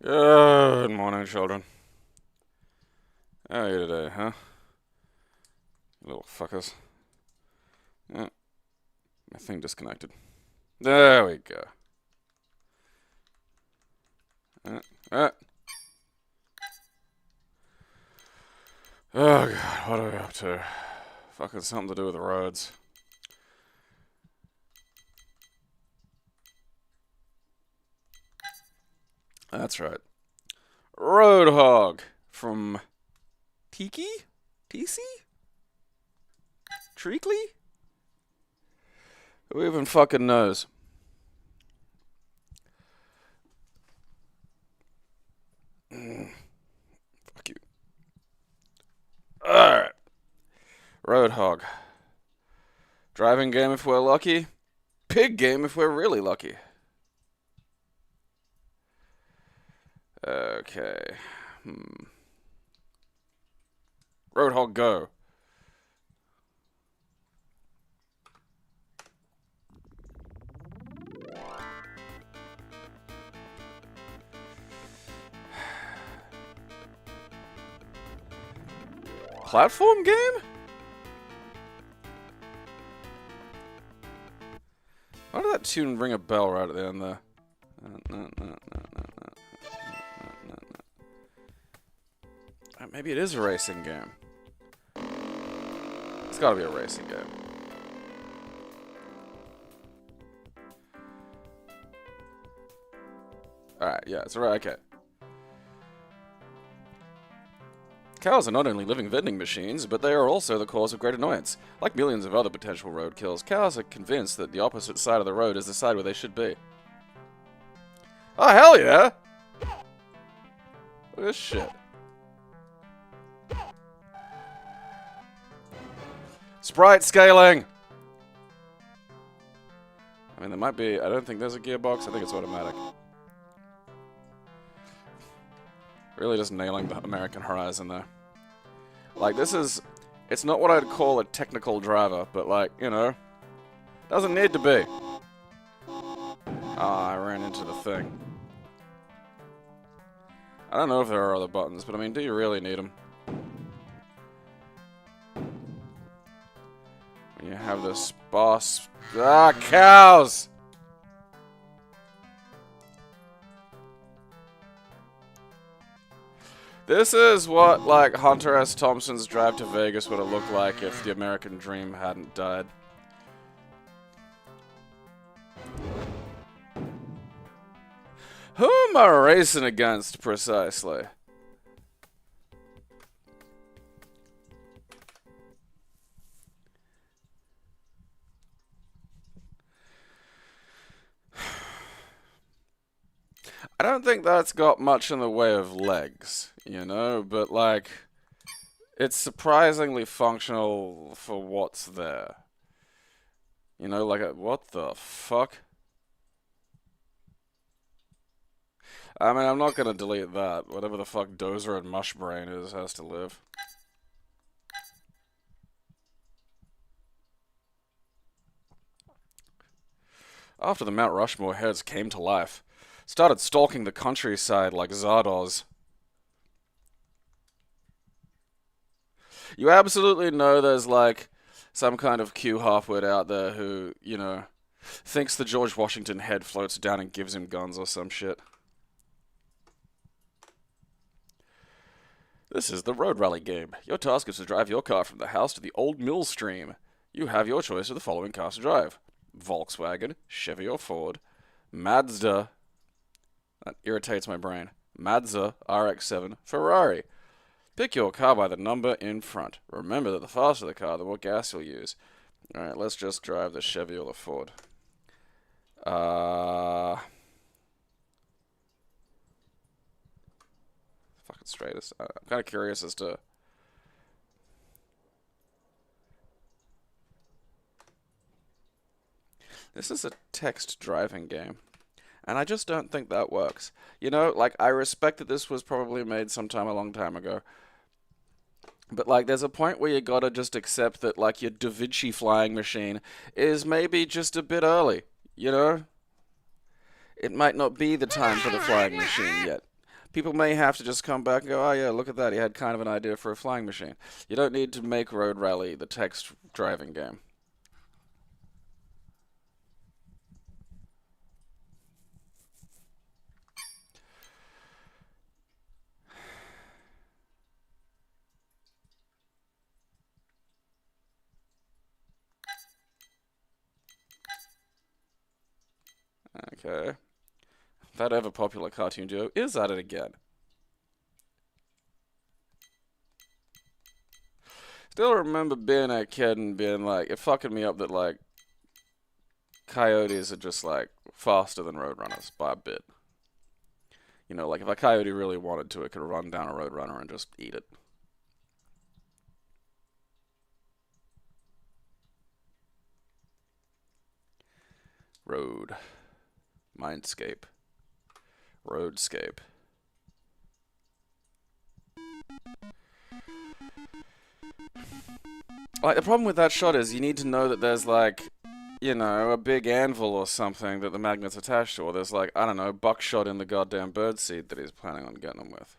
Good morning, children. How are you today, huh? Little fuckers. Yeah, my thing disconnected. There we go. Uh. Oh god, what are we up to? Fucking something to do with the roads. That's right. Roadhog from Tiki? TC? Treacly? Who even fucking knows? Fuck you. Alright. Roadhog. Driving game if we're lucky. Pig game if we're really lucky. Okay. Roadhog go. Platform game? Why did that tune ring a bell right at the end there? Maybe it is a racing game. It's gotta be a racing game. Alright, yeah, it's alright, okay. Cows are not only living vending machines, but they are also the cause of great annoyance. Like millions of other potential roadkills, cows are convinced that the opposite side of the road is the side where they should be. Oh, hell yeah! Look at this shit. Sprite scaling! I mean, there might be... I don't think there's a gearbox. I think it's automatic. Really just nailing the American Horizon there. Like, this is... It's not what I'd call a technical driver, but, like, you know... Doesn't need to be. Ah, I ran into the thing. I don't know if there are other buttons, but I mean, do you really need them? When you have this boss... Ah, cows! This is what, like, Hunter S. Thompson's Drive to Vegas would have looked like if the American Dream hadn't died. Who am I racing against, precisely? I don't think that's got much in the way of legs, you know, but, like, it's surprisingly functional for what's there. You know, like, what the fuck? I mean, I'm not gonna delete that. Whatever the fuck Dozer and Mushbrain is has to live. After the Mount Rushmore heads came to life, started stalking the countryside like Zardoz. You absolutely know there's, like, some kind of Q halfwit out there who, you know, thinks the George Washington head floats down and gives him guns or some shit. This is the Road Rally game. Your task is to drive your car from the house to the Old Mill Stream. You have your choice of the following cars to drive. Volkswagen, Chevy or Ford, Mazda, that irritates my brain, Mazda RX-7, Ferrari. Pick your car by the number in front. Remember that the faster the car, the more gas you'll use. Alright, let's just drive the Chevy or the Ford. Fucking straightest. I'm kind of curious as to... This is a text driving game. And I just don't think that works. You know, like, I respect that this was probably made sometime a long time ago. But, like, there's a point where you gotta just accept that, like, your Da Vinci flying machine is maybe just a bit early, you know? It might not be the time for the flying machine yet. People may have to just come back and go, oh yeah, look at that, he had kind of an idea for a flying machine. You don't need to make Road Rally the text driving game. Okay. That ever popular cartoon duo is at it again. Still remember being a kid and being like, it fucking me up that like coyotes are just like faster than roadrunners by a bit. You know, like if a coyote really wanted to, it could run down a roadrunner and just eat it. Road. Mindscape. Roadscape. Like, the problem with that shot is you need to know that there's, like, you know, a big anvil or something that the magnet's attached to, or there's, like, I don't know, buckshot in the goddamn birdseed that he's planning on getting them with.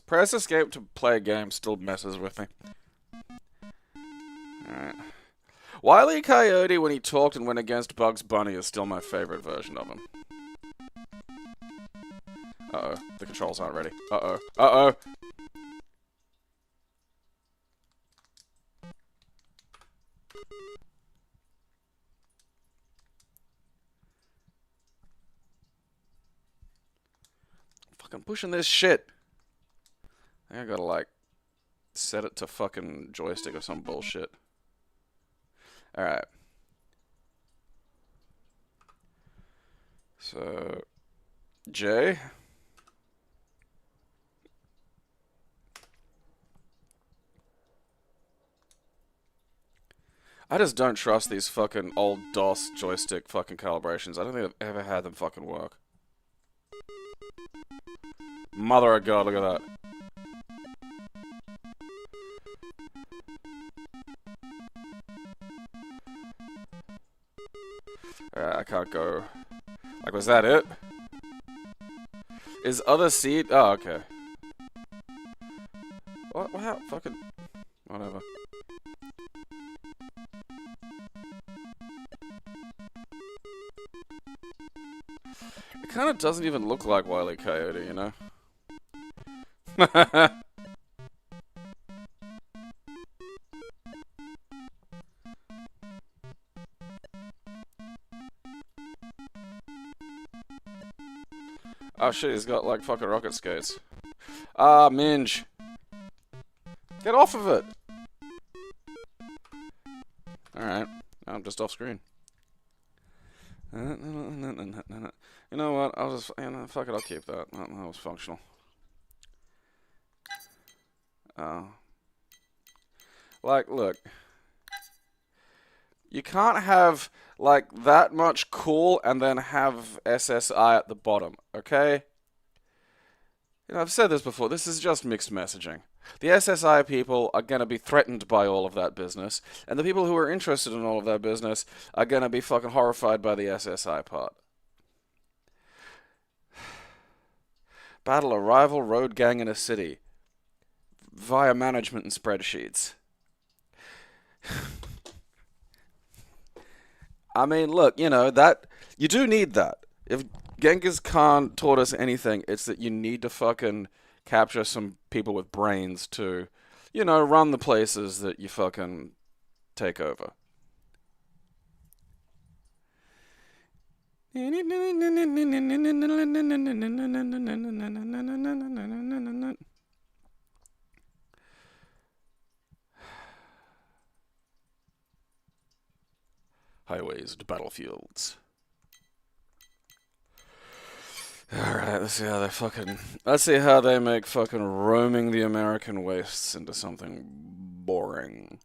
Press escape to play a game still messes with me. Alright. Wile E. Coyote, when he talked and went against Bugs Bunny, is still my favorite version of him. Uh-oh. The controls aren't ready. Uh-oh. Uh-oh! Fucking pushing this shit. I think I gotta, like, set it to fucking joystick or some bullshit. Alright. So, J. I just don't trust these fucking old DOS joystick fucking calibrations. I don't think I've ever had them fucking work. Mother of God, look at that. I can't go. Like, was that it? Is other seat? Oh, okay. What? Wow, fucking. Whatever. It kind of doesn't even look like Wile E. Coyote, you know? Oh shit, he's got like fucking rocket skates. Ah, Minge. Get off of it! Alright, I'm just off screen. You know what? I'll just, fuck it, I'll keep that. That was functional. Like, look. You can't have, like, that much cool and then have SSI at the bottom, okay? You know, I've said this before, this is just mixed messaging. The SSI people are going to be threatened by all of that business, and the people who are interested in all of that business are going to be fucking horrified by the SSI part. Battle a rival road gang in a city via management and spreadsheets. I mean, look, you know, that you do need that. If Genghis Khan taught us anything, it's that you need to fucking capture some people with brains to, you know, run the places that you fucking take over. Highways to battlefields. Alright, let's see how they make fucking roaming the American wastes into something boring.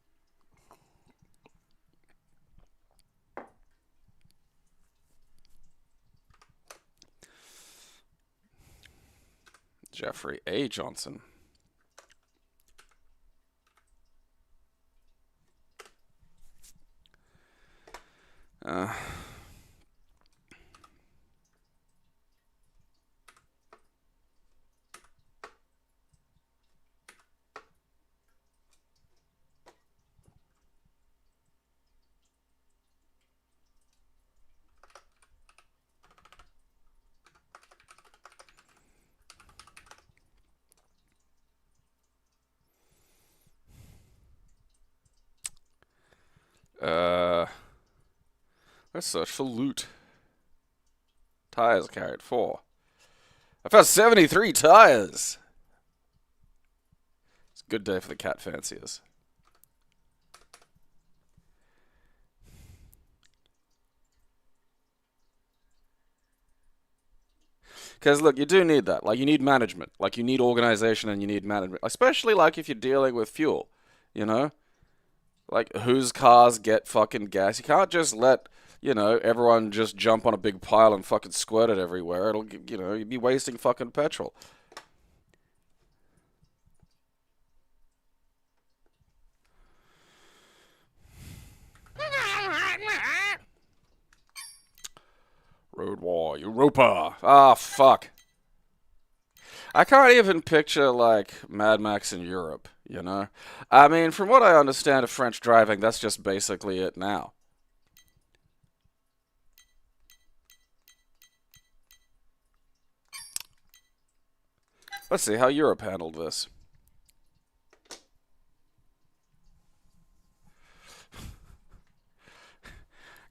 Jeffrey A. Johnson. Let's search for loot. Tires carried 4. I found 73 tires. It's a good day for the cat fanciers. Because, look, you do need that. Like, you need management. Like, you need organization and you need management. Especially, like, if you're dealing with fuel, you know? Like, whose cars get fucking gas? You can't just let, you know, everyone just jump on a big pile and fucking squirt it everywhere. It'll, you know, you'd be wasting fucking petrol. Road War, Europa. Ah, fuck. I can't even picture, like, Mad Max in Europe, you know? I mean, from what I understand of French driving, that's just basically it now. Let's see how Europe handled this.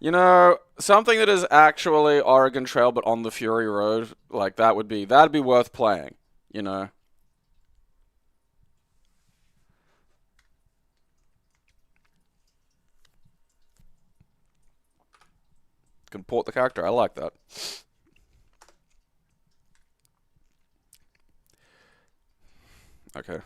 You know, something that is actually Oregon Trail but on the Fury Road, like that'd be worth playing, you know. Can port the character. I like that. Okay.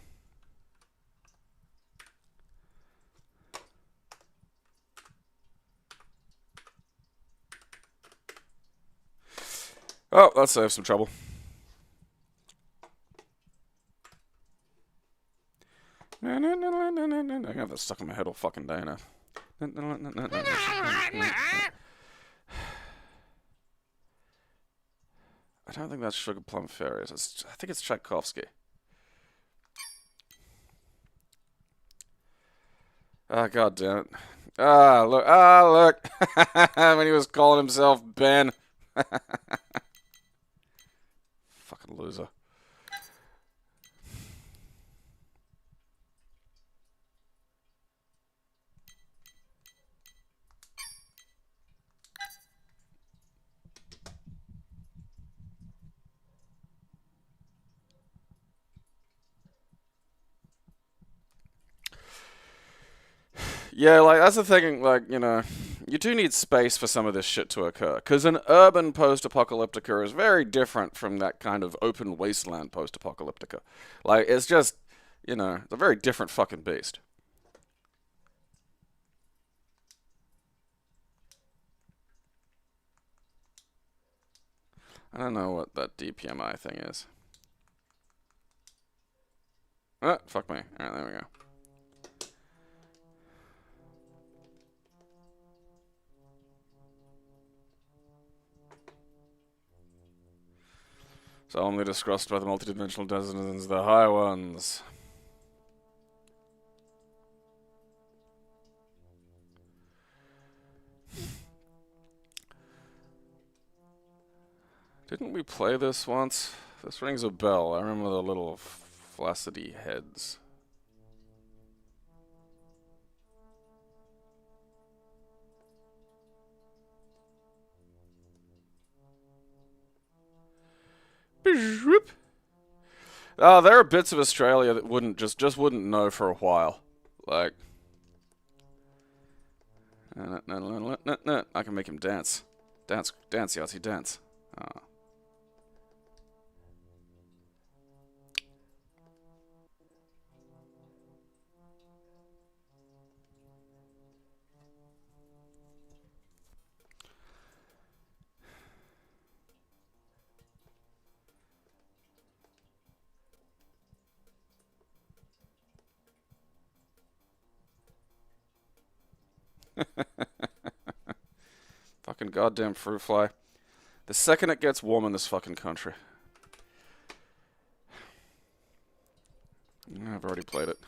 Oh, that saves some trouble. I got that stuck in my head all fucking day now. I don't think that's Sugar Plum Fairies. I think it's Tchaikovsky. Ah, god damn it. Ah, look. Ah, look. When he was calling himself Ben. Fucking loser. Yeah, like, that's the thing, like, you know, you do need space for some of this shit to occur. Because an urban post-apocalyptica is very different from that kind of open wasteland post-apocalyptica. Like, it's just, you know, it's a very different fucking beast. I don't know what that DPMI thing is. Ah, fuck me. Alright, there we go. Solemnly discussed by the multidimensional denizens, the high ones. Didn't we play this once? This rings a bell. I remember the little flaccidy heads. There are bits of Australia that wouldn't just wouldn't know for a while. Like, I can make him dance, dance, Yahtzee, dance. Oh. Fucking goddamn fruit fly. The second it gets warm in this fucking country. I've already played it.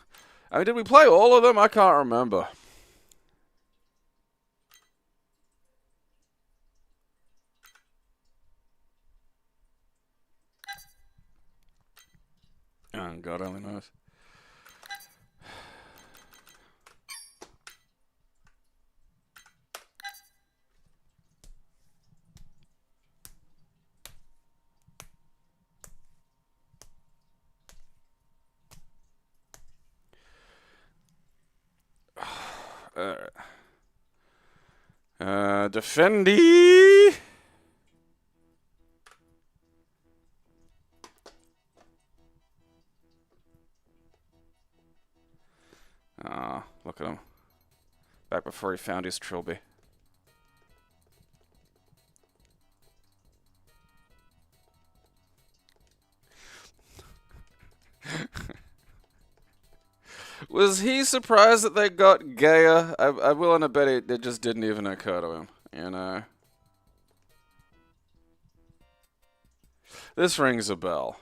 I mean, did we play all of them? I can't remember. Oh, God only knows. Defendi. Ah, look at him. Back before he found his trilby. Was he surprised that they got gayer? I'm willing to bet it just didn't even occur to him, you know? This rings a bell.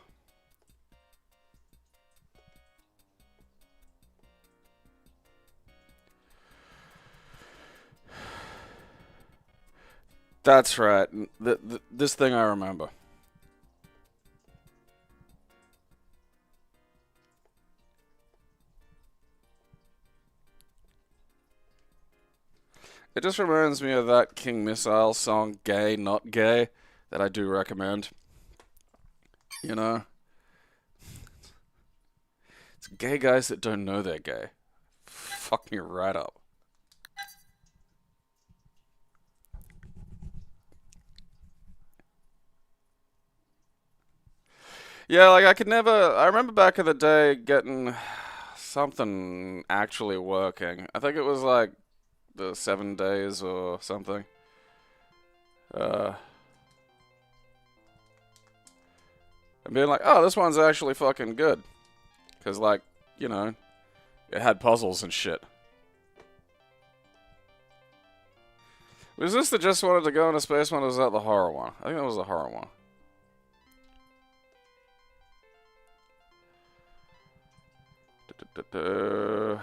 That's right. This thing I remember. It just reminds me of that King Missile song, Gay Not Gay, that I do recommend. You know? It's gay guys that don't know they're gay. Fuck me right up. Yeah, like I could never. I remember back in the day getting something actually working. I think it was like the 7 days or something. And being like, oh, this one's actually fucking good. Because, like, you know, it had puzzles and shit. Was this the just wanted to go into space one, or was that the horror one? I think that was the horror one. I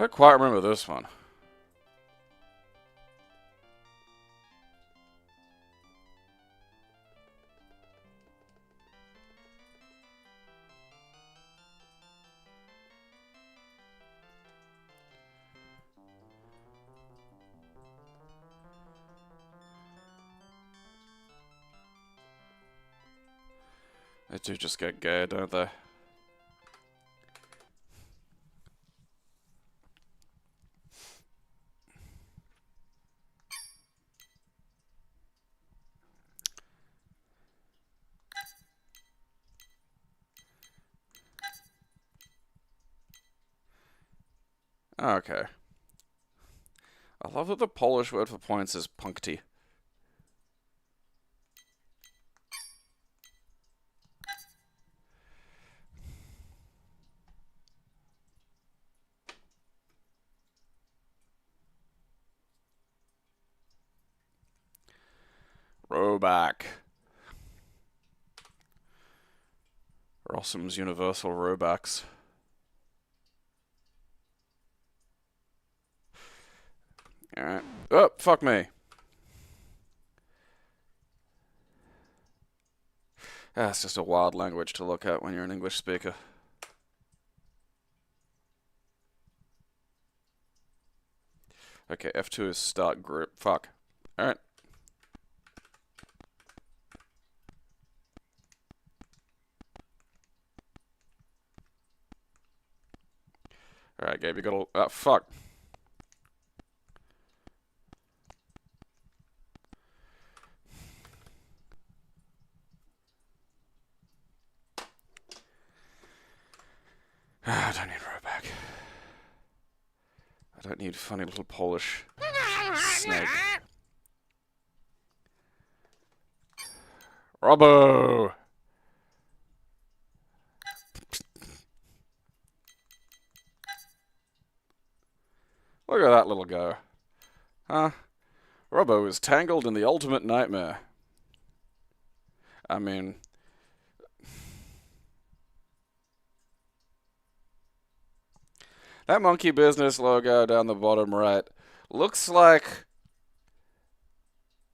don't quite remember this one. They do just get gay, don't they? Okay. I love that the Polish word for points is punkty. Roback. Rossum's Universal Robacks. Alright. Oh, fuck me. That's just a wild language to look at when you're an English speaker. Okay, F2 is start group. Fuck. Alright. Alright, Gabe, you got a... Ah, fuck. I don't need Roback. I don't need funny little Polish snake. Robbo! Look at that little go. Huh? Robbo is tangled in the ultimate nightmare. I mean... That monkey business logo down the bottom right looks like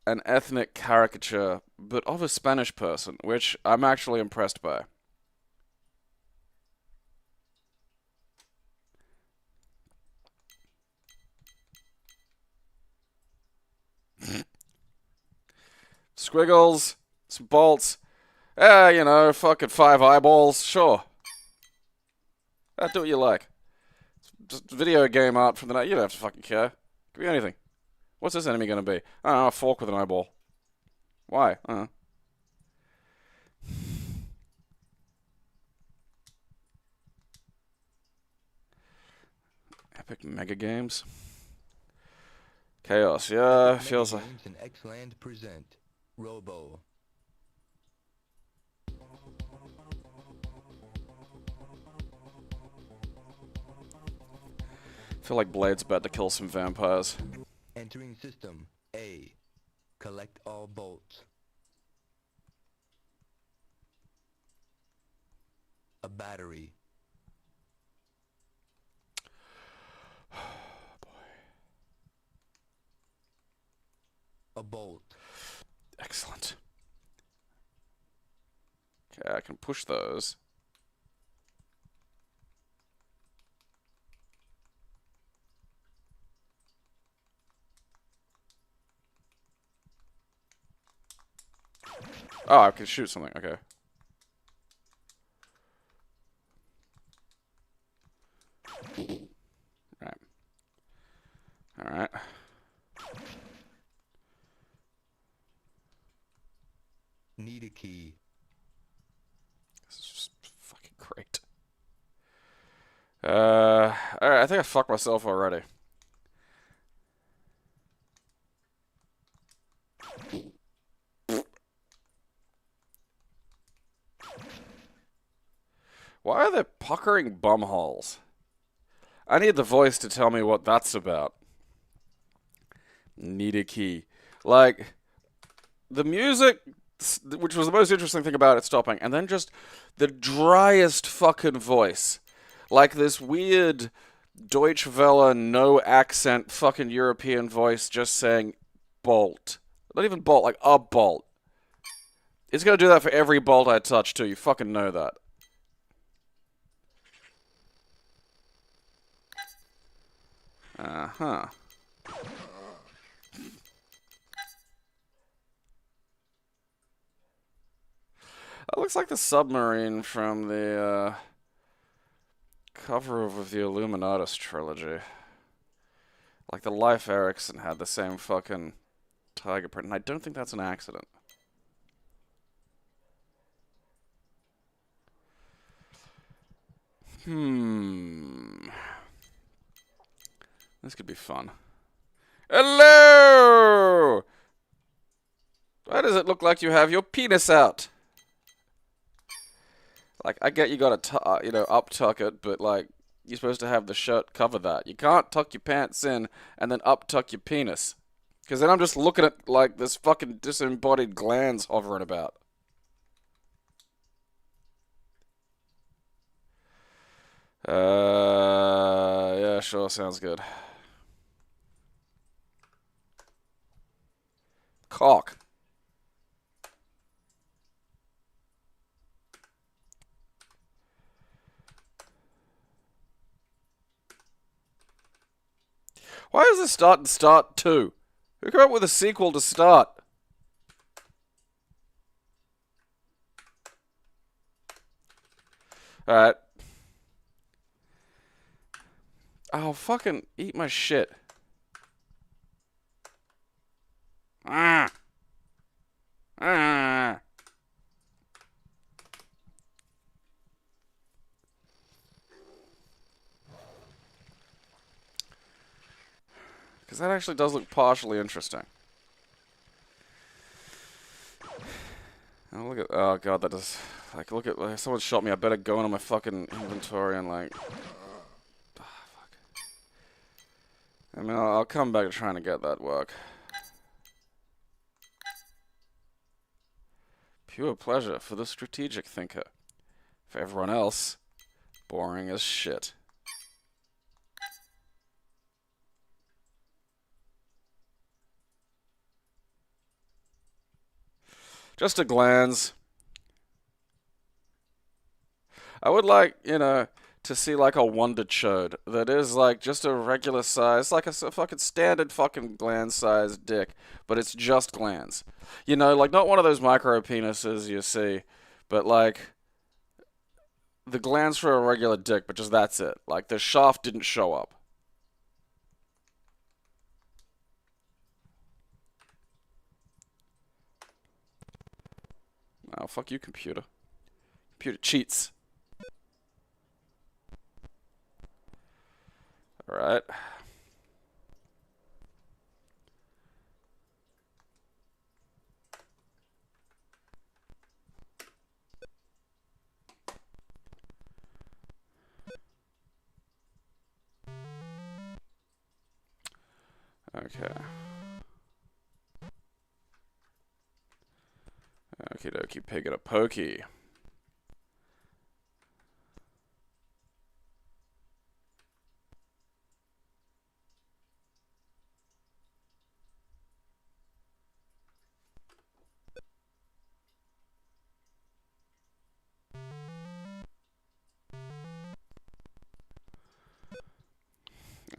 an ethnic caricature, but of a Spanish person, which I'm actually impressed by. Squiggles, some bolts. You know, fucking 5 eyeballs, sure. Do what you like. Just video game art from the night. You don't have to fucking care. Could be anything. What's this enemy gonna be? I don't know, a fork with an eyeball. Why? I don't know. Epic Mega Games. Chaos, yeah, feels like... and X-Land present Robo. I feel like Blade's about to kill some vampires. Entering system A. Collect all bolts. A battery. A bolt. Excellent. Okay, I can push those. Oh, I can shoot something. Okay. Right. Alright. Need a key. This is just fucking great. Alright, I think I fucked myself already. Why are there puckering bumholes? I need the voice to tell me what that's about. Need a key. Like, the music, which was the most interesting thing about it stopping, and then just the driest fucking voice. Like this weird Deutsche Welle, no accent fucking European voice just saying bolt. Not even bolt, like a bolt. It's gonna do that for every bolt I touch too, you fucking know that. Uh-huh. That looks like the submarine from the cover of the Illuminatus trilogy. Like the Life Erikson had the same fucking tiger print, and I don't think that's an accident. This could be fun. Hello! Why does it look like you have your penis out? Like, I get you gotta, you know, up-tuck it, but, like, you're supposed to have the shirt cover that. You can't tuck your pants in and then up-tuck your penis. Because then I'm just looking at, like, this fucking disembodied glands hovering about. Yeah, sure, sounds good. Cock. Why is this start and start 2? Who came up with a sequel to Start? Alright. Oh, fucking eat my shit. Ah. Ah. Because that actually does look partially interesting. Oh, look at, oh god, that does, like, look at, like, someone shot me, I better go into my fucking inventory and, like, fuck. I mean, I'll come back to trying to get that work. Pure pleasure for the strategic thinker. For everyone else, boring as shit. Just a glance. I would like, you know, to see like a Wonder Chode that is like just a regular size, like a fucking standard fucking gland sized dick, but it's just glands. You know, like not one of those micro penises you see But, like, the glands for a regular dick, but just that's it. Like, the shaft didn't show up. Oh, fuck you, computer. Computer cheats. Alright. Okay. Okie dokie, pig it a pokey.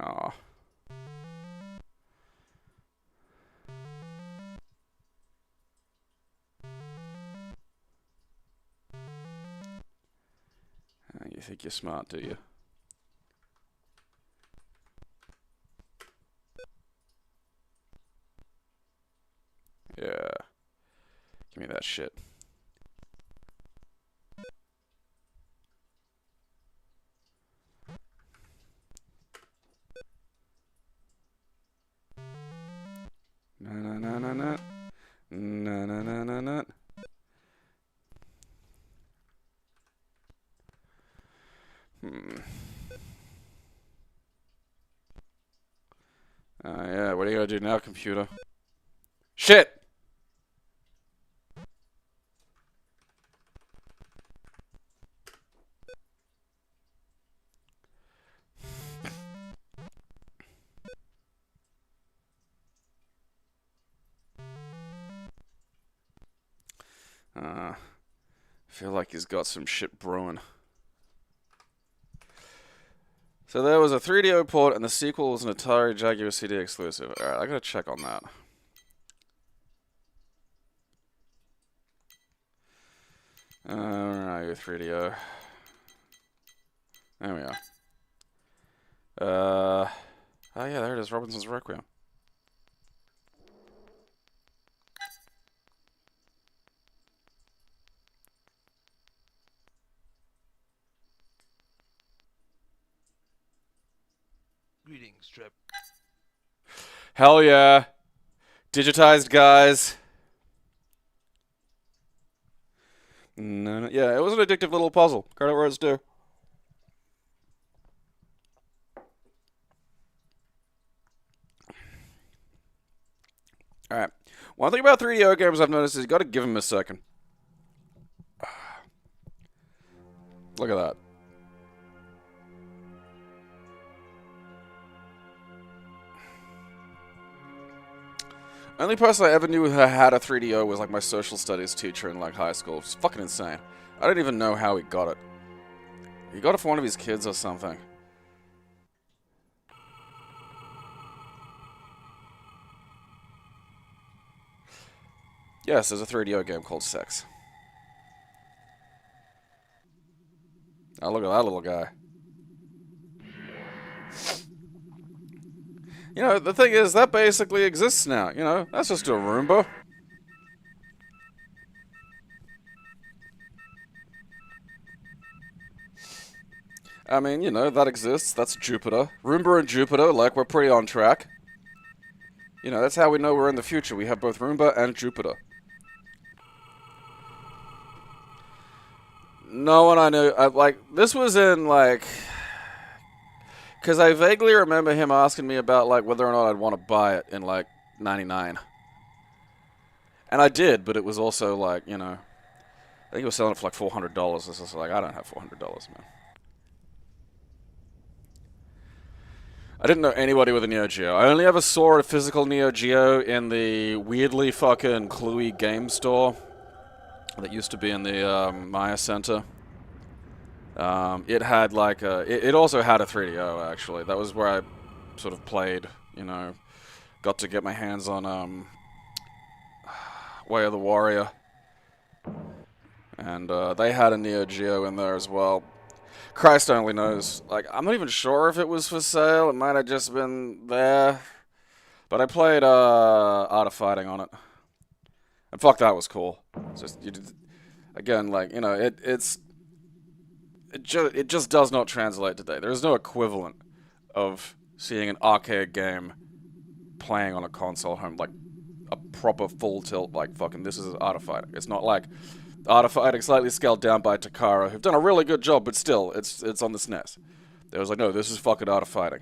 Aw. You think you're smart, do you? Yeah. Give me that shit. Na na na na na. Na na na na na. Yeah, what are you gonna do now, computer? Shit! I feel like he's got some shit brewing. So there was a 3DO port, and the sequel was an Atari Jaguar CD exclusive. Alright, I gotta check on that. Where are you, 3DO? There we are. Oh yeah, there it is, Robinson's Requiem. Greetings, Trip. Hell yeah. Digitized guys. No, yeah, it was an addictive little puzzle. Credit where it's due. Alright. One thing about 3DO games I've noticed is you gotta give them a second. Look at that. Only person I ever knew who had a 3DO was like my social studies teacher in like high school. It's fucking insane. I don't even know how he got it. He got it for one of his kids or something. Yes, there's a 3DO game called Sex. Oh, look at that little guy. You know, the thing is, that basically exists now. You know, that's just a Roomba. I mean, you know, that exists. That's Jupiter. Roomba and Jupiter, like, we're pretty on track. You know, that's how we know we're in the future. We have both Roomba and Jupiter. No one I knew, like, this was in, like... Because I vaguely remember him asking me about, like, whether or not I'd want to buy it in, like, 99. And I did, but it was also, like, you know... I think he was selling it for, like, $400. It's just like, I don't have $400, man. I didn't know anybody with a Neo Geo. I only ever saw a physical Neo Geo in the weirdly fucking Cluey game store that used to be in the Maya Center. It had like a... It also had a 3DO, actually. That was where I sort of played, you know. Got to get my hands on Way of the Warrior. And they had a Neo Geo in there as well. Christ only knows. Like, I'm not even sure if it was for sale. It might have just been there. But I played Art of Fighting on it. And fuck, that was cool. It's just, again, like, you know, it just does not translate today. There is no equivalent of seeing an arcade game playing on a console home, like a proper full tilt, like fucking this is Art of Fighting. It's not like Art of Fighting slightly scaled down by Takara, who've done a really good job, but still, it's on the SNES. They was like, no, this is fucking Art of Fighting.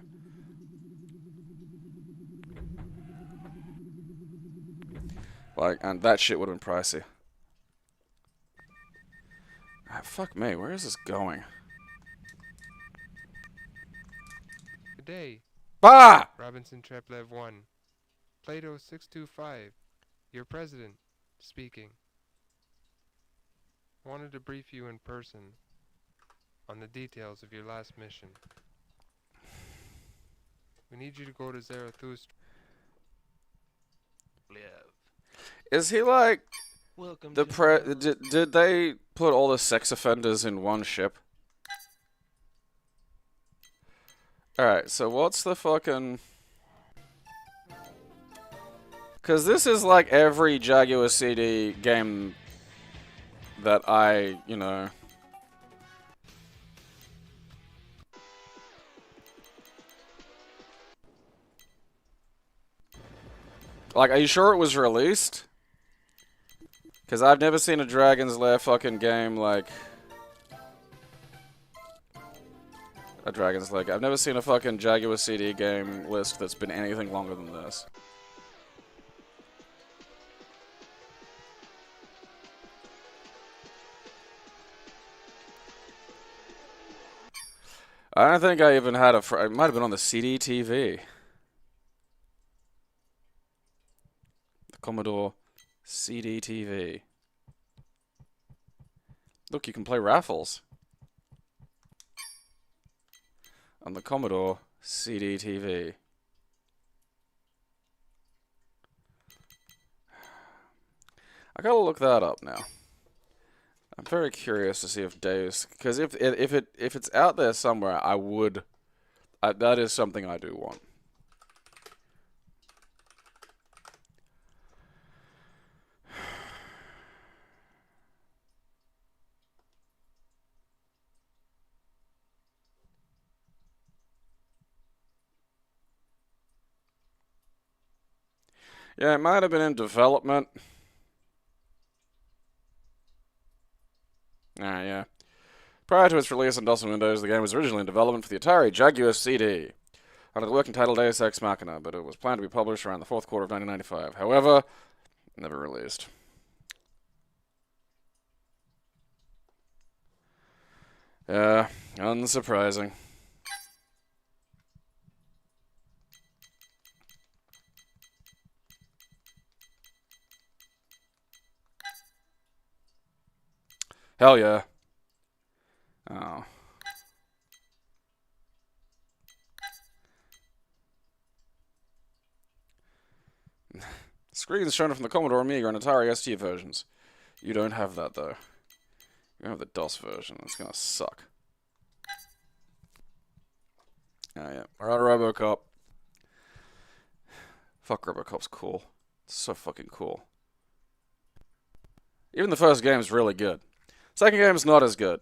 Like, and that shit would have been pricey. Ah, fuck me, where is this going? Good day, Ah! Robinson Treplev 1. Plato 625, your president, speaking. Wanted to brief you in person on the details of your last mission. We need you to go to Zarathustra. Is he like Welcome the did they put all the sex offenders in one ship? Alright, so what's the fucking... Because this is like every Jaguar CD game that I, you know... Like, are you sure it was released? Because I've never seen a Dragon's Lair fucking game like... A Dragon's Lair. I've never seen a fucking Jaguar CD game list that's been anything longer than this. I don't think I even had a... It might have been on the CD TV. The Commodore CD TV. Look, you can play raffles. On the Commodore CD TV. I gotta look that up now. I'm very curious to see if Deus, because if it's out there somewhere, that is something I do want. Yeah, it might have been in development. Ah, yeah. Prior to its release on DOS and Windows, the game was originally in development for the Atari Jaguar CD under the working title Deus Ex Machina, but it was planned to be published around the fourth quarter of 1995. However, never released. Yeah, unsurprising. Hell yeah. Oh. Screens shown from the Commodore Amiga and Atari ST versions. You don't have that, though. You have the DOS version. That's gonna suck. Oh, yeah. Alright, RoboCop. Fuck, RoboCop's cool. It's so fucking cool. Even the first game's really good. Second game's not as good.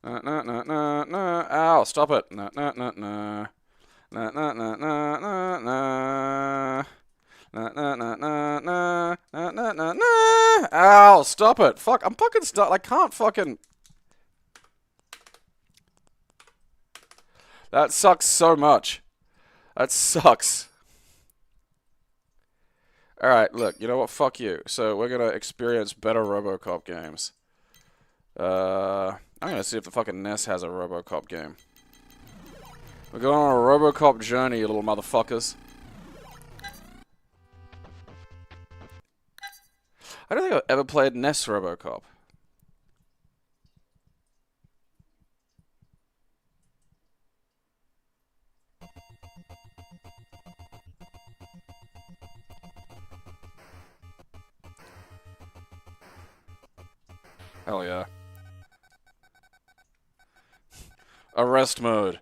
Ow, stop it. Ow, stop it. Fuck, I'm fucking stuck. I can't fucking... That sucks so much. That sucks. Alright, look, you know what? Fuck you. So we're gonna experience better RoboCop games. I'm gonna see if the fucking NES has a RoboCop game. We're going on a RoboCop journey, you little motherfuckers. think I've ever played NES RoboCop. Hell yeah. Arrest mode.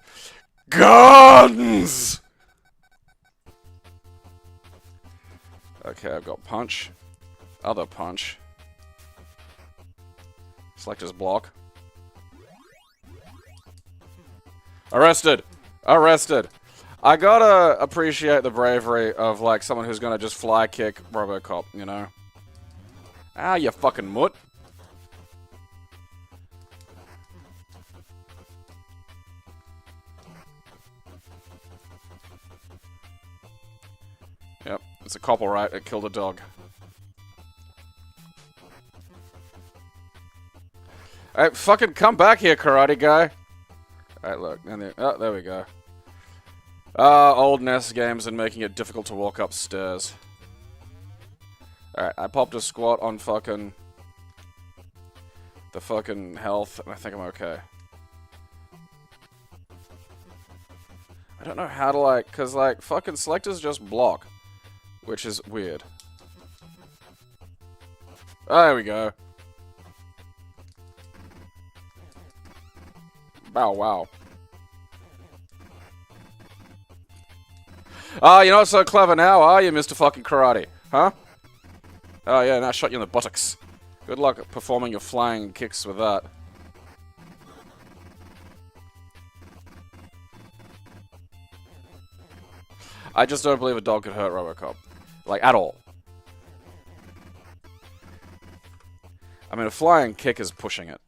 Guns! Okay, I've got punch. Other punch. Select his block. Arrested! Arrested! I gotta appreciate the bravery of, like, someone who's gonna just fly kick RoboCop, you know? Ah, you fucking mutt. Yep, it's a cop, alright. It killed a dog. Alright, fucking come back here, karate guy. Alright, look. Oh, there we go. Old NES games and making it difficult to walk upstairs. Alright, I popped a squat on fucking... the fucking health, and I think I'm okay. I don't know how to, like... Because, like, fucking selectors just block. Which is weird. Oh, there we go. Bow wow. Ah, you're not so clever now, are you, Mr. fucking Karate? Huh? Oh yeah, now I shot you in the buttocks. Good luck performing your flying kicks with that. I just don't believe a dog could hurt RoboCop. Like, at all. I mean, a flying kick is pushing it.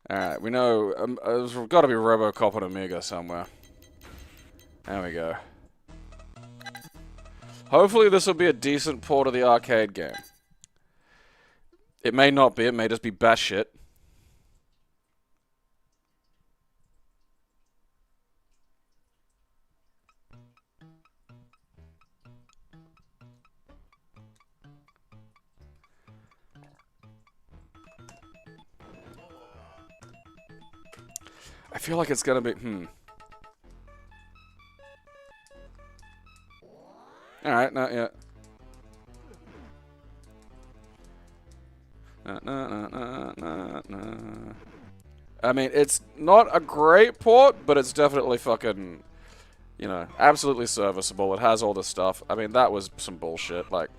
Alright, we know... there's got to be RoboCop on Amiga somewhere. There we go. Hopefully this will be a decent port of the arcade game. It may not be, it may just be batshit. I feel like it's gonna be... Alright, not yet. I mean, it's not a great port, but it's definitely fucking, you know, absolutely serviceable. It has all the stuff. I mean, that was some bullshit. Like,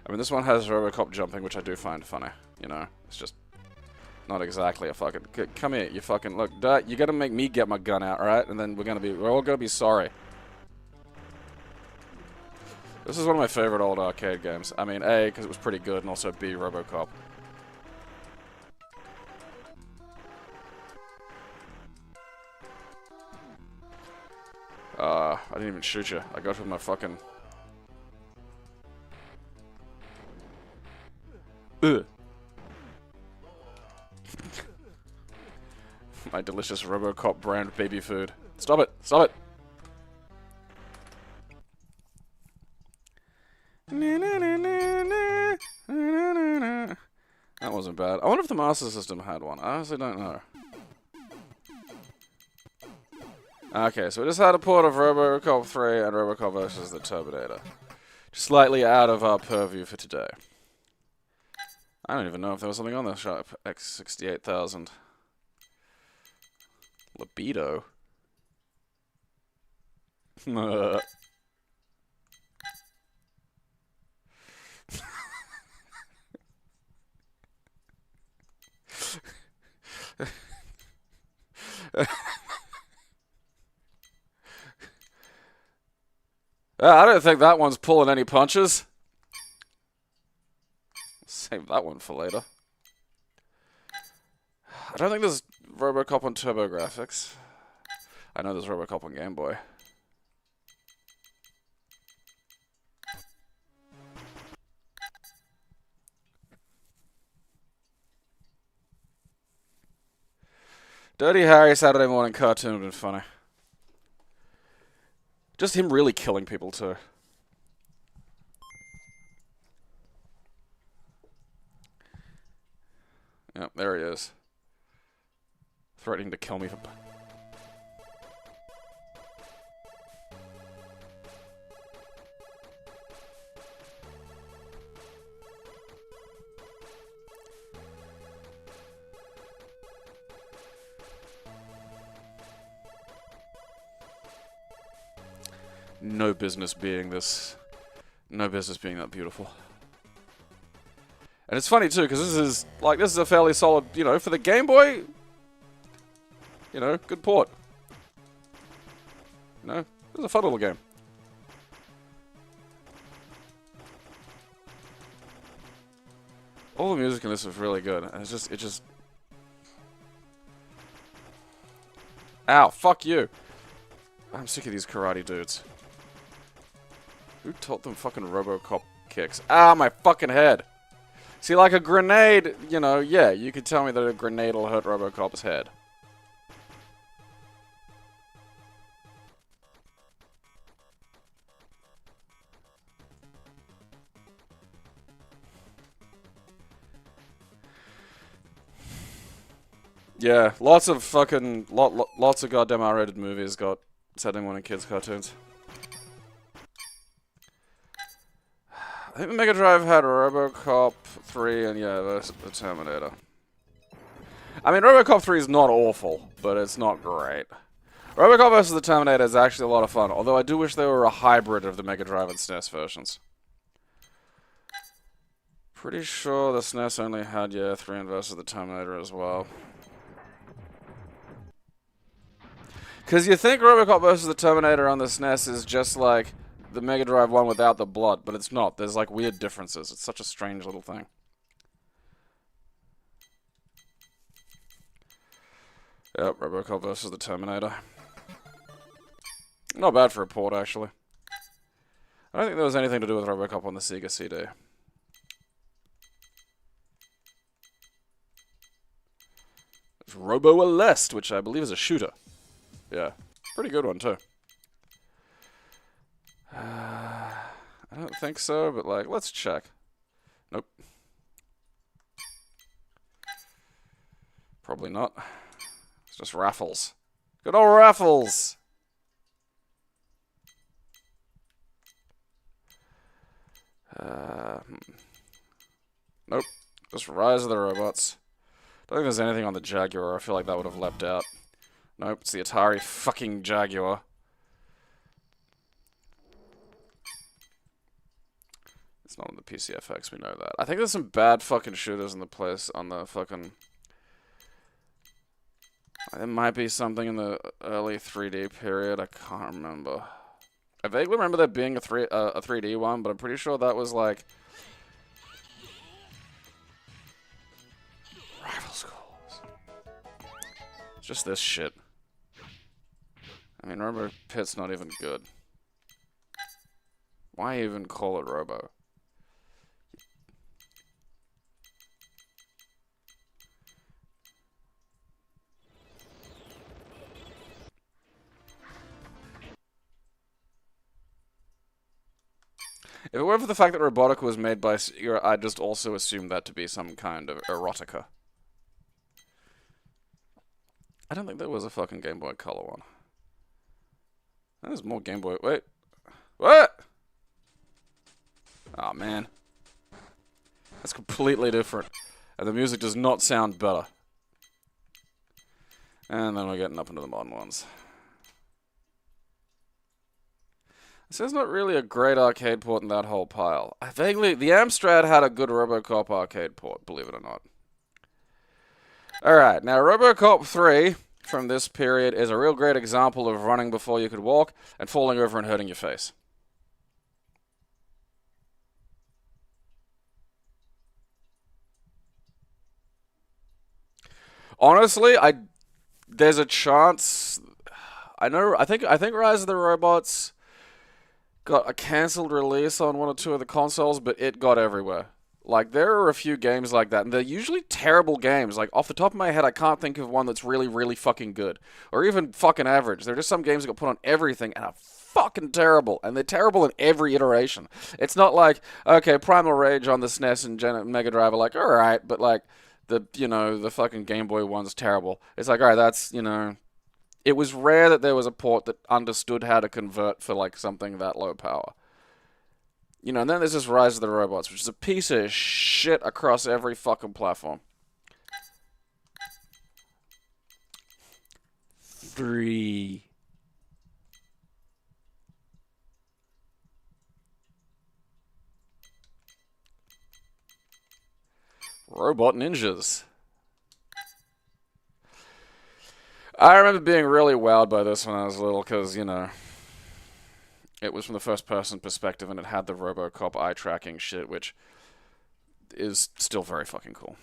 I mean, this one has RoboCop jumping, which I do find funny. You know, it's just not exactly a fucking... Come here, you fucking... Look, you gotta make me get my gun out, right? And then we're all gonna be sorry. This is one of my favorite old arcade games. I mean, A, because it was pretty good, and also B, RoboCop. I didn't even shoot you. I got it with my fucking... Ugh. My delicious RoboCop brand baby food. Stop it! Stop it! That wasn't bad. I wonder if the Master System had one. I honestly don't know. Okay, so we just had a port of RoboCop 3 and RoboCop versus the Terminator. Just slightly out of our purview for today. I don't even know if there was something on this shop. X68,000. Libido. I don't think that one's pulling any punches. Save that one for later. I don't think there's RoboCop on TurboGrafx. I know there's RoboCop on Game Boy. Dirty Harry Saturday morning cartoon would have been funny. Just him really killing people too. Yep, there he is. Threatening to kill me for... No business being this... No business being that beautiful. And it's funny too, because this is a fairly solid, you know, for the Game Boy, you know, good port. You know, it was a fun little game. All the music in this is really good, and it just... Ow, fuck you. I'm sick of these karate dudes. Who taught them fucking Robocop kicks? Ah, my fucking head. See, like a grenade, you know, yeah, you could tell me that a grenade will hurt Robocop's head. Yeah, lots of fucking, lots of goddamn R-rated movies got setting one in kids' cartoons. I think the Mega Drive had Robocop 3 and, yeah, the Terminator. I mean, Robocop 3 is not awful, but it's not great. Robocop vs. the Terminator is actually a lot of fun, although I do wish they were a hybrid of the Mega Drive and SNES versions. Pretty sure the SNES only had, yeah, 3 and vs. the Terminator as well. Because you think Robocop vs. the Terminator on the SNES is just like the Mega Drive one without the blood, but it's not. There's like weird differences. It's such a strange little thing. Yep, Robocop vs. the Terminator. Not bad for a port, actually. I don't think there was anything to do with Robocop on the Sega CD. There's Robo-Alest, which I believe is a shooter. Yeah, pretty good one, too. I don't think so, but, like, let's check. Nope. Probably not. It's just Raffles. Good old Raffles! Nope. Just Rise of the Robots. Don't think there's anything on the Jaguar. I feel like that would have leapt out. Nope, it's the Atari fucking Jaguar. It's not on the PCFX, we know that. I think there's some bad fucking shooters in the place on the fucking... There might be something in the early 3D period, I can't remember. I vaguely remember there being a 3D one, but I'm pretty sure that was like... Rival Schools. It's just this shit. I mean, Robo Pit's not even good. Why even call it Robo? If it weren't for the fact that Robotica was made by Sega, I'd just also assume that to be some kind of erotica. I don't think there was a fucking Game Boy Color one. There's more Game Boy... Wait. What? Oh, man. That's completely different. And the music does not sound better. And then we're getting up into the modern ones. So there's not really a great arcade port in that whole pile. The Amstrad had a good Robocop arcade port, believe it or not. Alright, now Robocop 3 from this period is a real great example of running before you could walk and falling over and hurting your face. Honestly, there's a chance... I think Rise of the Robots got a cancelled release on one or two of the consoles, but it got everywhere. Like, there are a few games like that, and they're usually terrible games. Like, off the top of my head, I can't think of one that's really, really fucking good. Or even fucking average. There are just some games that got put on everything and are fucking terrible, and they're terrible in every iteration. It's not like, okay, Primal Rage on the SNES and Mega Drive are like, alright, but like, the fucking Game Boy one's terrible. It's like, alright, that's, it was rare that there was a port that understood how to convert for like something that low power. And then there's this Rise of the Robots, which is a piece of shit across every fucking platform. 3. Robot Ninjas. I remember being really wowed by this when I was little, because, it was from the first-person perspective, and it had the RoboCop eye-tracking shit, which is still very fucking cool.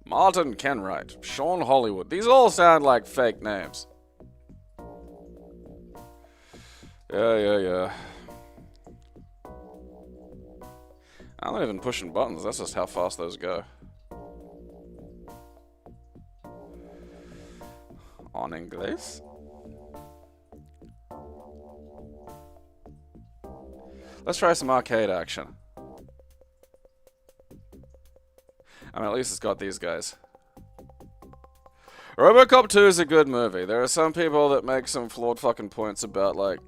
Martin Kenwright, Sean Hollywood. These all sound like fake names. Yeah. I'm not even pushing buttons, that's just how fast those go. En inglés? Let's try some arcade action. I mean, at least it's got these guys. RoboCop 2 is a good movie. There are some people that make some flawed fucking points about, like,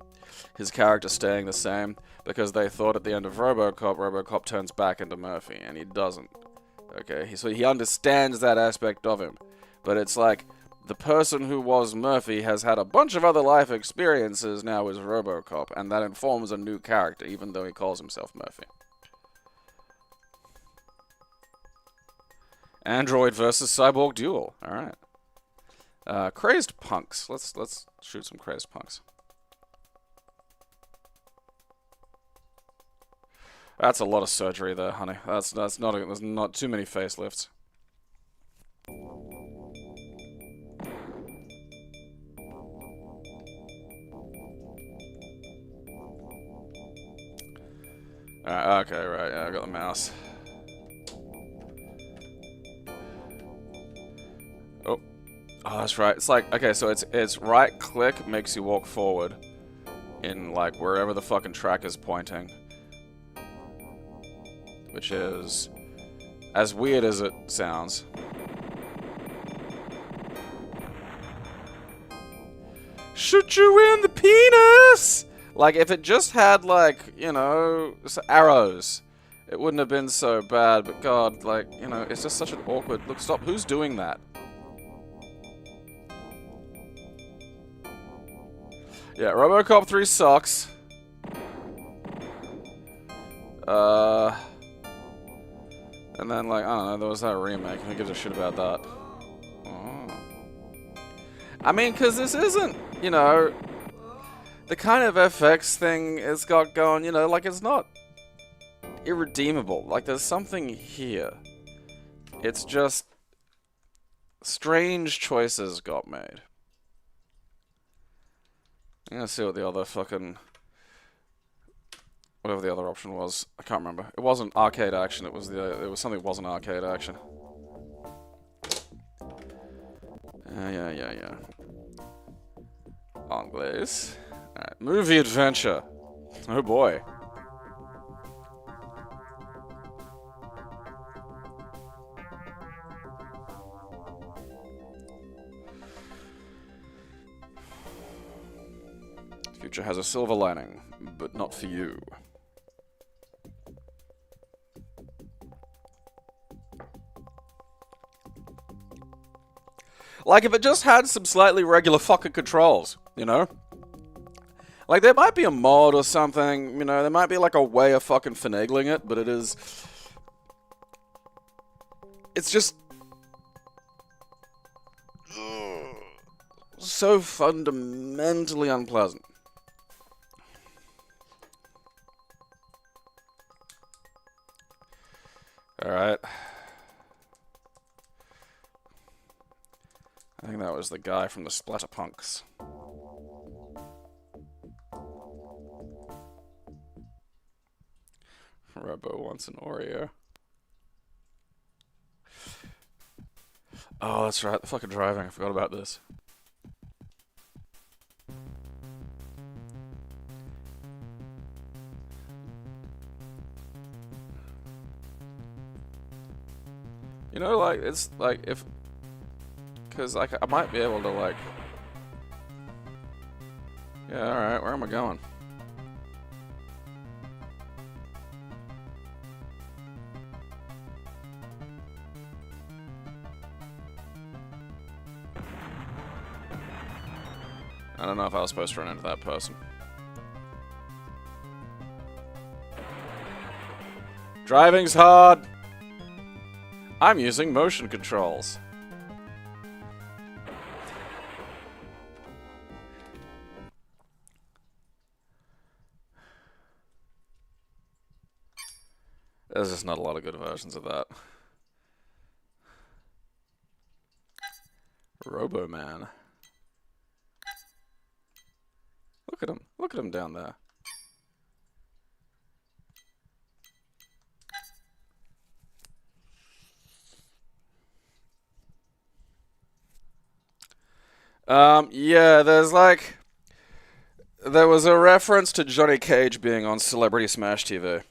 his character staying the same, because they thought at the end of RoboCop turns back into Murphy, and he doesn't. Okay, so he understands that aspect of him. But it's like, the person who was Murphy has had a bunch of other life experiences now as RoboCop, and that informs a new character, even though he calls himself Murphy. Android versus Cyborg duel. Alright. Crazed punks. Let's shoot some crazed punks. That's a lot of surgery there, honey. There's not too many facelifts. Okay, right, yeah, I got the mouse. Oh, that's right. It's like, okay, so it's right click makes you walk forward in like wherever the fucking track is pointing. Which is as weird as it sounds. Shoot you in the penis! Like, if it just had, like, arrows, it wouldn't have been so bad, but God, like, it's just such an awkward... Look, stop, who's doing that? Yeah, RoboCop 3 sucks. And then, like, I don't know, there was that remake. Who gives a shit about that? Oh. I mean, because this isn't, the kind of FX thing it's got going, like, it's not irredeemable. Like, there's something here. It's just strange choices got made. I'm gonna see what the other fucking... whatever the other option was. I can't remember. It wasn't arcade action, it was something that wasn't arcade action. Yeah. Anglais. Alright, movie adventure. Oh boy. Future has a silver lining, but not for you. Like, if it just had some slightly regular fucking controls, Like, there might be a mod or something, there might be, like, a way of fucking finagling it, but it's just... so fundamentally unpleasant. Alright. I think that was the guy from the Splatterpunks. Robo wants an Oreo. Oh, that's right. The fucking driving. I forgot about this. You know, like, it's like if... Because, like, I might be able to, like... Yeah, alright. Where am I going? I don't know if I was supposed to run into that person. Driving's hard! I'm using motion controls. There's just not a lot of good versions of that. Robo-Man. Look at him. Look at him down there. Yeah, there's like... There was a reference to Johnny Cage being on Celebrity Smash TV.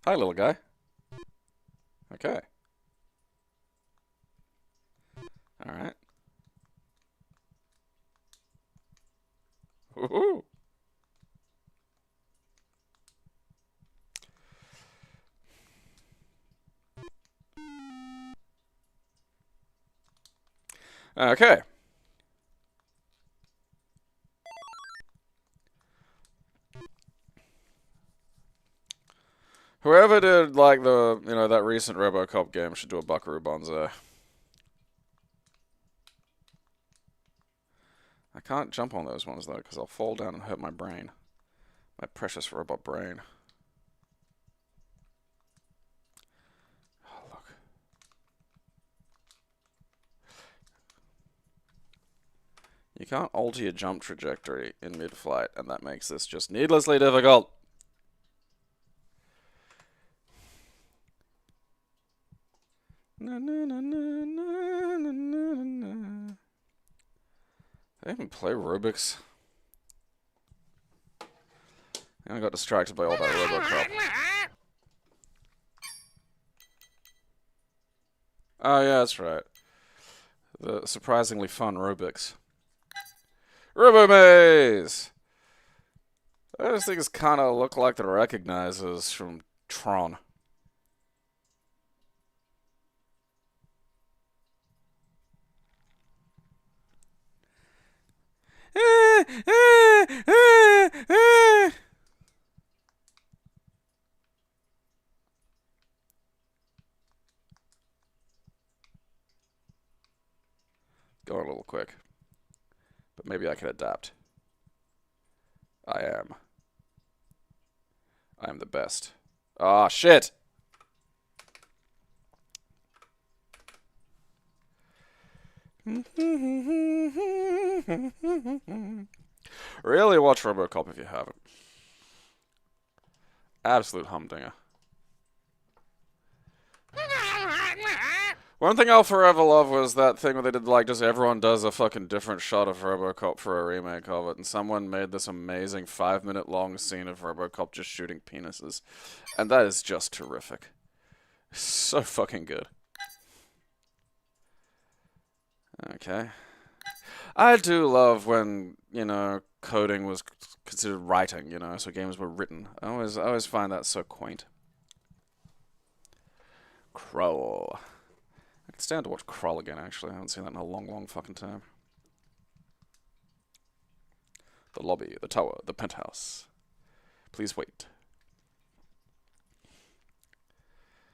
Hi, little guy. Okay. Alright. Woohoo! Okay. Whoever did, like, the, you know, that recent RoboCop game should do a Buckaroo Banzai. I can't jump on those ones, though, because I'll fall down and hurt my brain. My precious robot brain. Oh, look. You can't alter your jump trajectory in mid-flight, and that makes this just needlessly difficult. Na, na, na, na, na, na, na, na. I even play Rubik's. I got distracted by all that RoboCop. Oh yeah, that's right. The surprisingly fun Rubik's. Robo-Maze! Those things kind of look like the recognizers from Tron. Going a little quick. But maybe I can adapt. I am. I am the best. Ah, shit! Really watch RoboCop if you haven't. Absolute humdinger. One thing I'll forever love was that thing where they did, like, just everyone does a fucking different shot of RoboCop for a remake of it, and someone made this amazing 5-minute long scene of RoboCop just shooting penises. And that is just terrific. So fucking good. Okay. I do love when, you know, coding was considered writing, you know, so games were written. I always find that so quaint. Krull. I could stand to watch Krull again, actually. I haven't seen that in a long, long fucking time. The lobby, the tower, the penthouse. Please wait.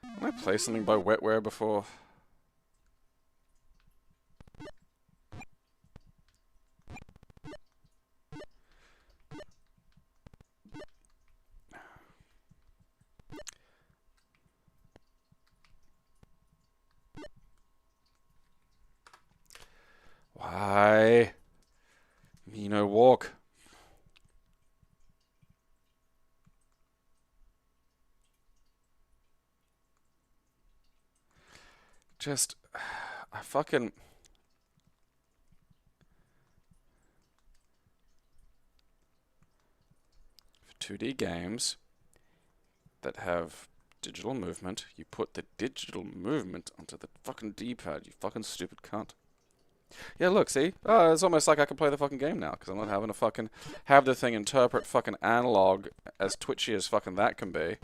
Can I play something by Wetware before? Bye. Mino walk. Just, I fucking... For 2D games that have digital movement, you put the digital movement onto the fucking D-pad, you fucking stupid cunt. Yeah, look, see? Oh, it's almost like I can play the fucking game now, because I'm not having to fucking have the thing interpret fucking analog as twitchy as fucking that can be.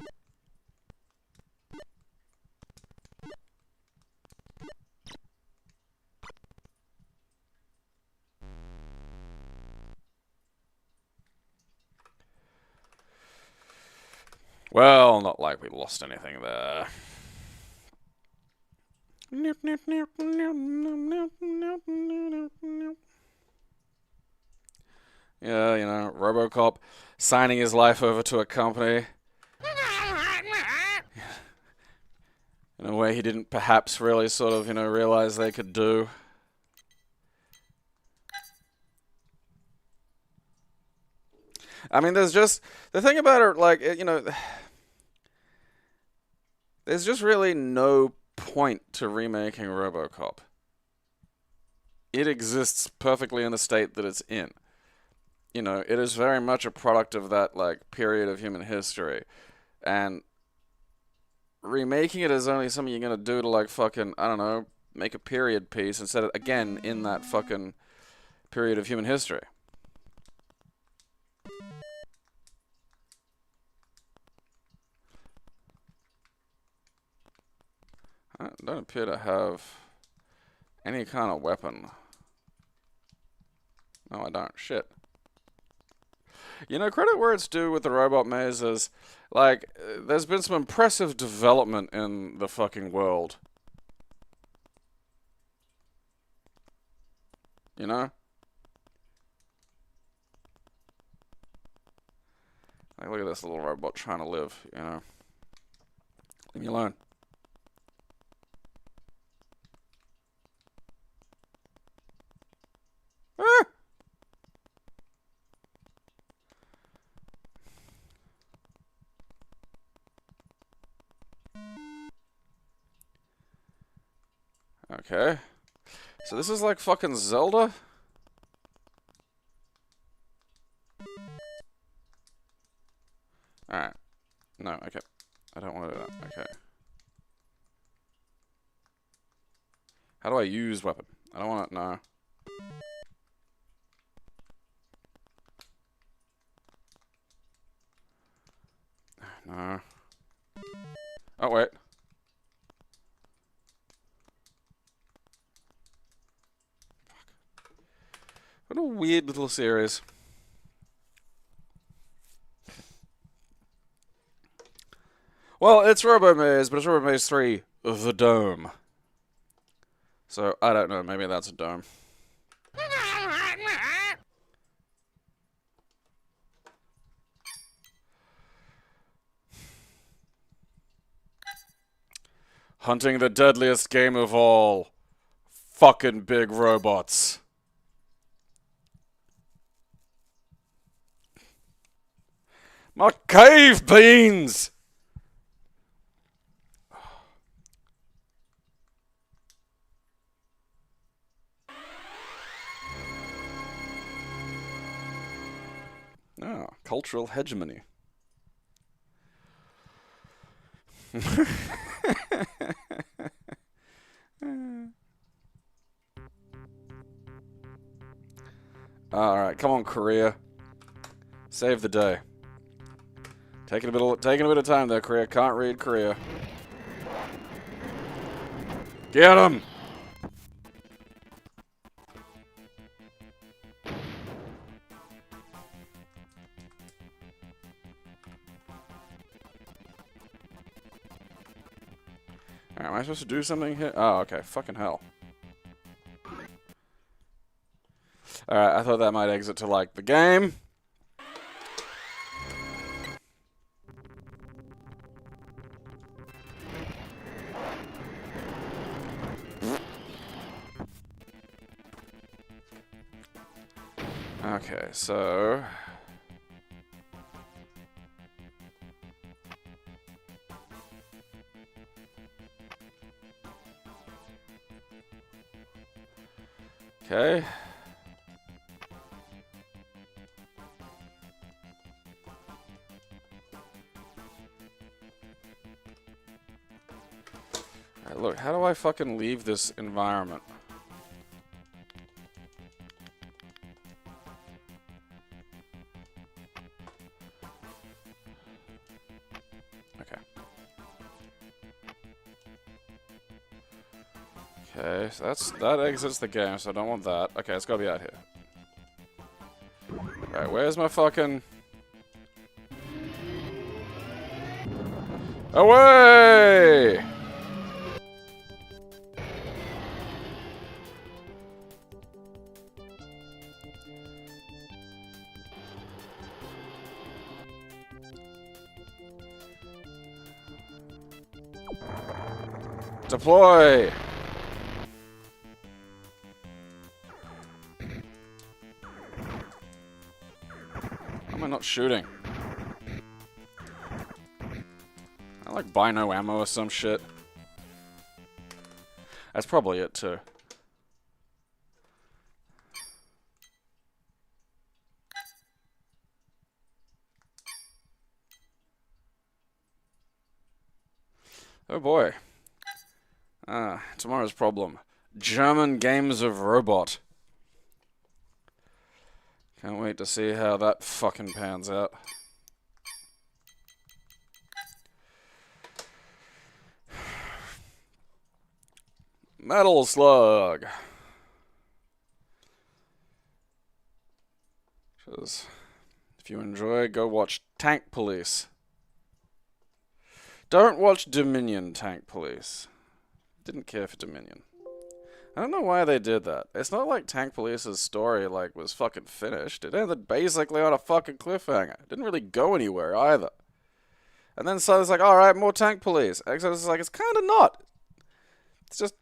Well, not like we lost anything there. Yeah, you know, RoboCop signing his life over to a company in a way he didn't perhaps really sort of, you know, realize they could do. I mean, there's just, the thing about it, like, you know, there's just really no point to remaking RoboCop. It exists perfectly in the state that it's in. You know, it is very much a product of that, like, period of human history. And remaking it is only something you're gonna do to, like, fucking, I don't know, make a period piece instead of, again, in that fucking period of human history. I don't appear to have any kind of weapon. No, I don't. Shit. You know, credit where it's due with the robot maze is, like, there's been some impressive development in the fucking world. You know? Like, look at this little robot trying to live, you know? Leave me alone. Ah! Okay. So this is like fucking Zelda? Alright. No, okay. I don't want to do that. Okay. How do I use weapon? I don't want to... No. No. Oh, wait. What a weird little series. Well, it's Robo Maze, but it's Robo Maze 3, The Dome. So, I don't know, maybe that's a dome. Hunting the deadliest game of all. Fucking big robots. My cave beans! Ah, cultural hegemony. Alright, come on, Korea. Save the day. Taking a bit of time there, Korea. Can't read Korea. Get him! Alright, am I supposed to do something here? Oh, okay. Fucking hell. Alright, I thought that might exit to, like, the game. Okay, so... Okay. Alright, look, how do I fucking leave this environment? Okay. Okay, so that exits the game, so I don't want that. Okay, it's gotta be out here. Alright, where's my fucking... Away! Deploy! Why am I not shooting? I like buy no ammo or some shit. That's probably it too. Oh boy. Tomorrow's problem. German games of robot. Can't wait to see how that fucking pans out. Metal Slug. Just, if you enjoy, go watch Tank Police. Don't watch Dominion Tank Police. Didn't care for Dominion. I don't know why they did that. It's not like Tank Police's story like was fucking finished. It ended basically on a fucking cliffhanger. It didn't really go anywhere either. And then so it's like, alright, more Tank Police. Except it's like, it's kind of not. It's just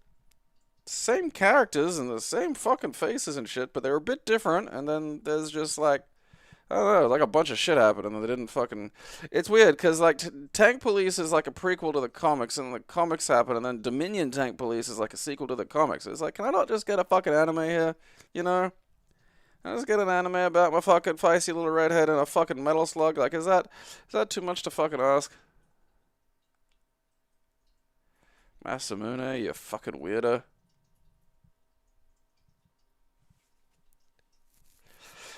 same characters and the same fucking faces and shit, but they're a bit different. And then there's just like, I don't know, like a bunch of shit happened and then they didn't fucking... It's weird, because like Tank Police is like a prequel to the comics, and the comics happen, and then Dominion Tank Police is like a sequel to the comics. It's like, can I not just get a fucking anime here? You know? Can I just get an anime about my fucking feisty little redhead and a fucking metal slug? Like, is that too much to fucking ask? Masamune, you fucking weirdo.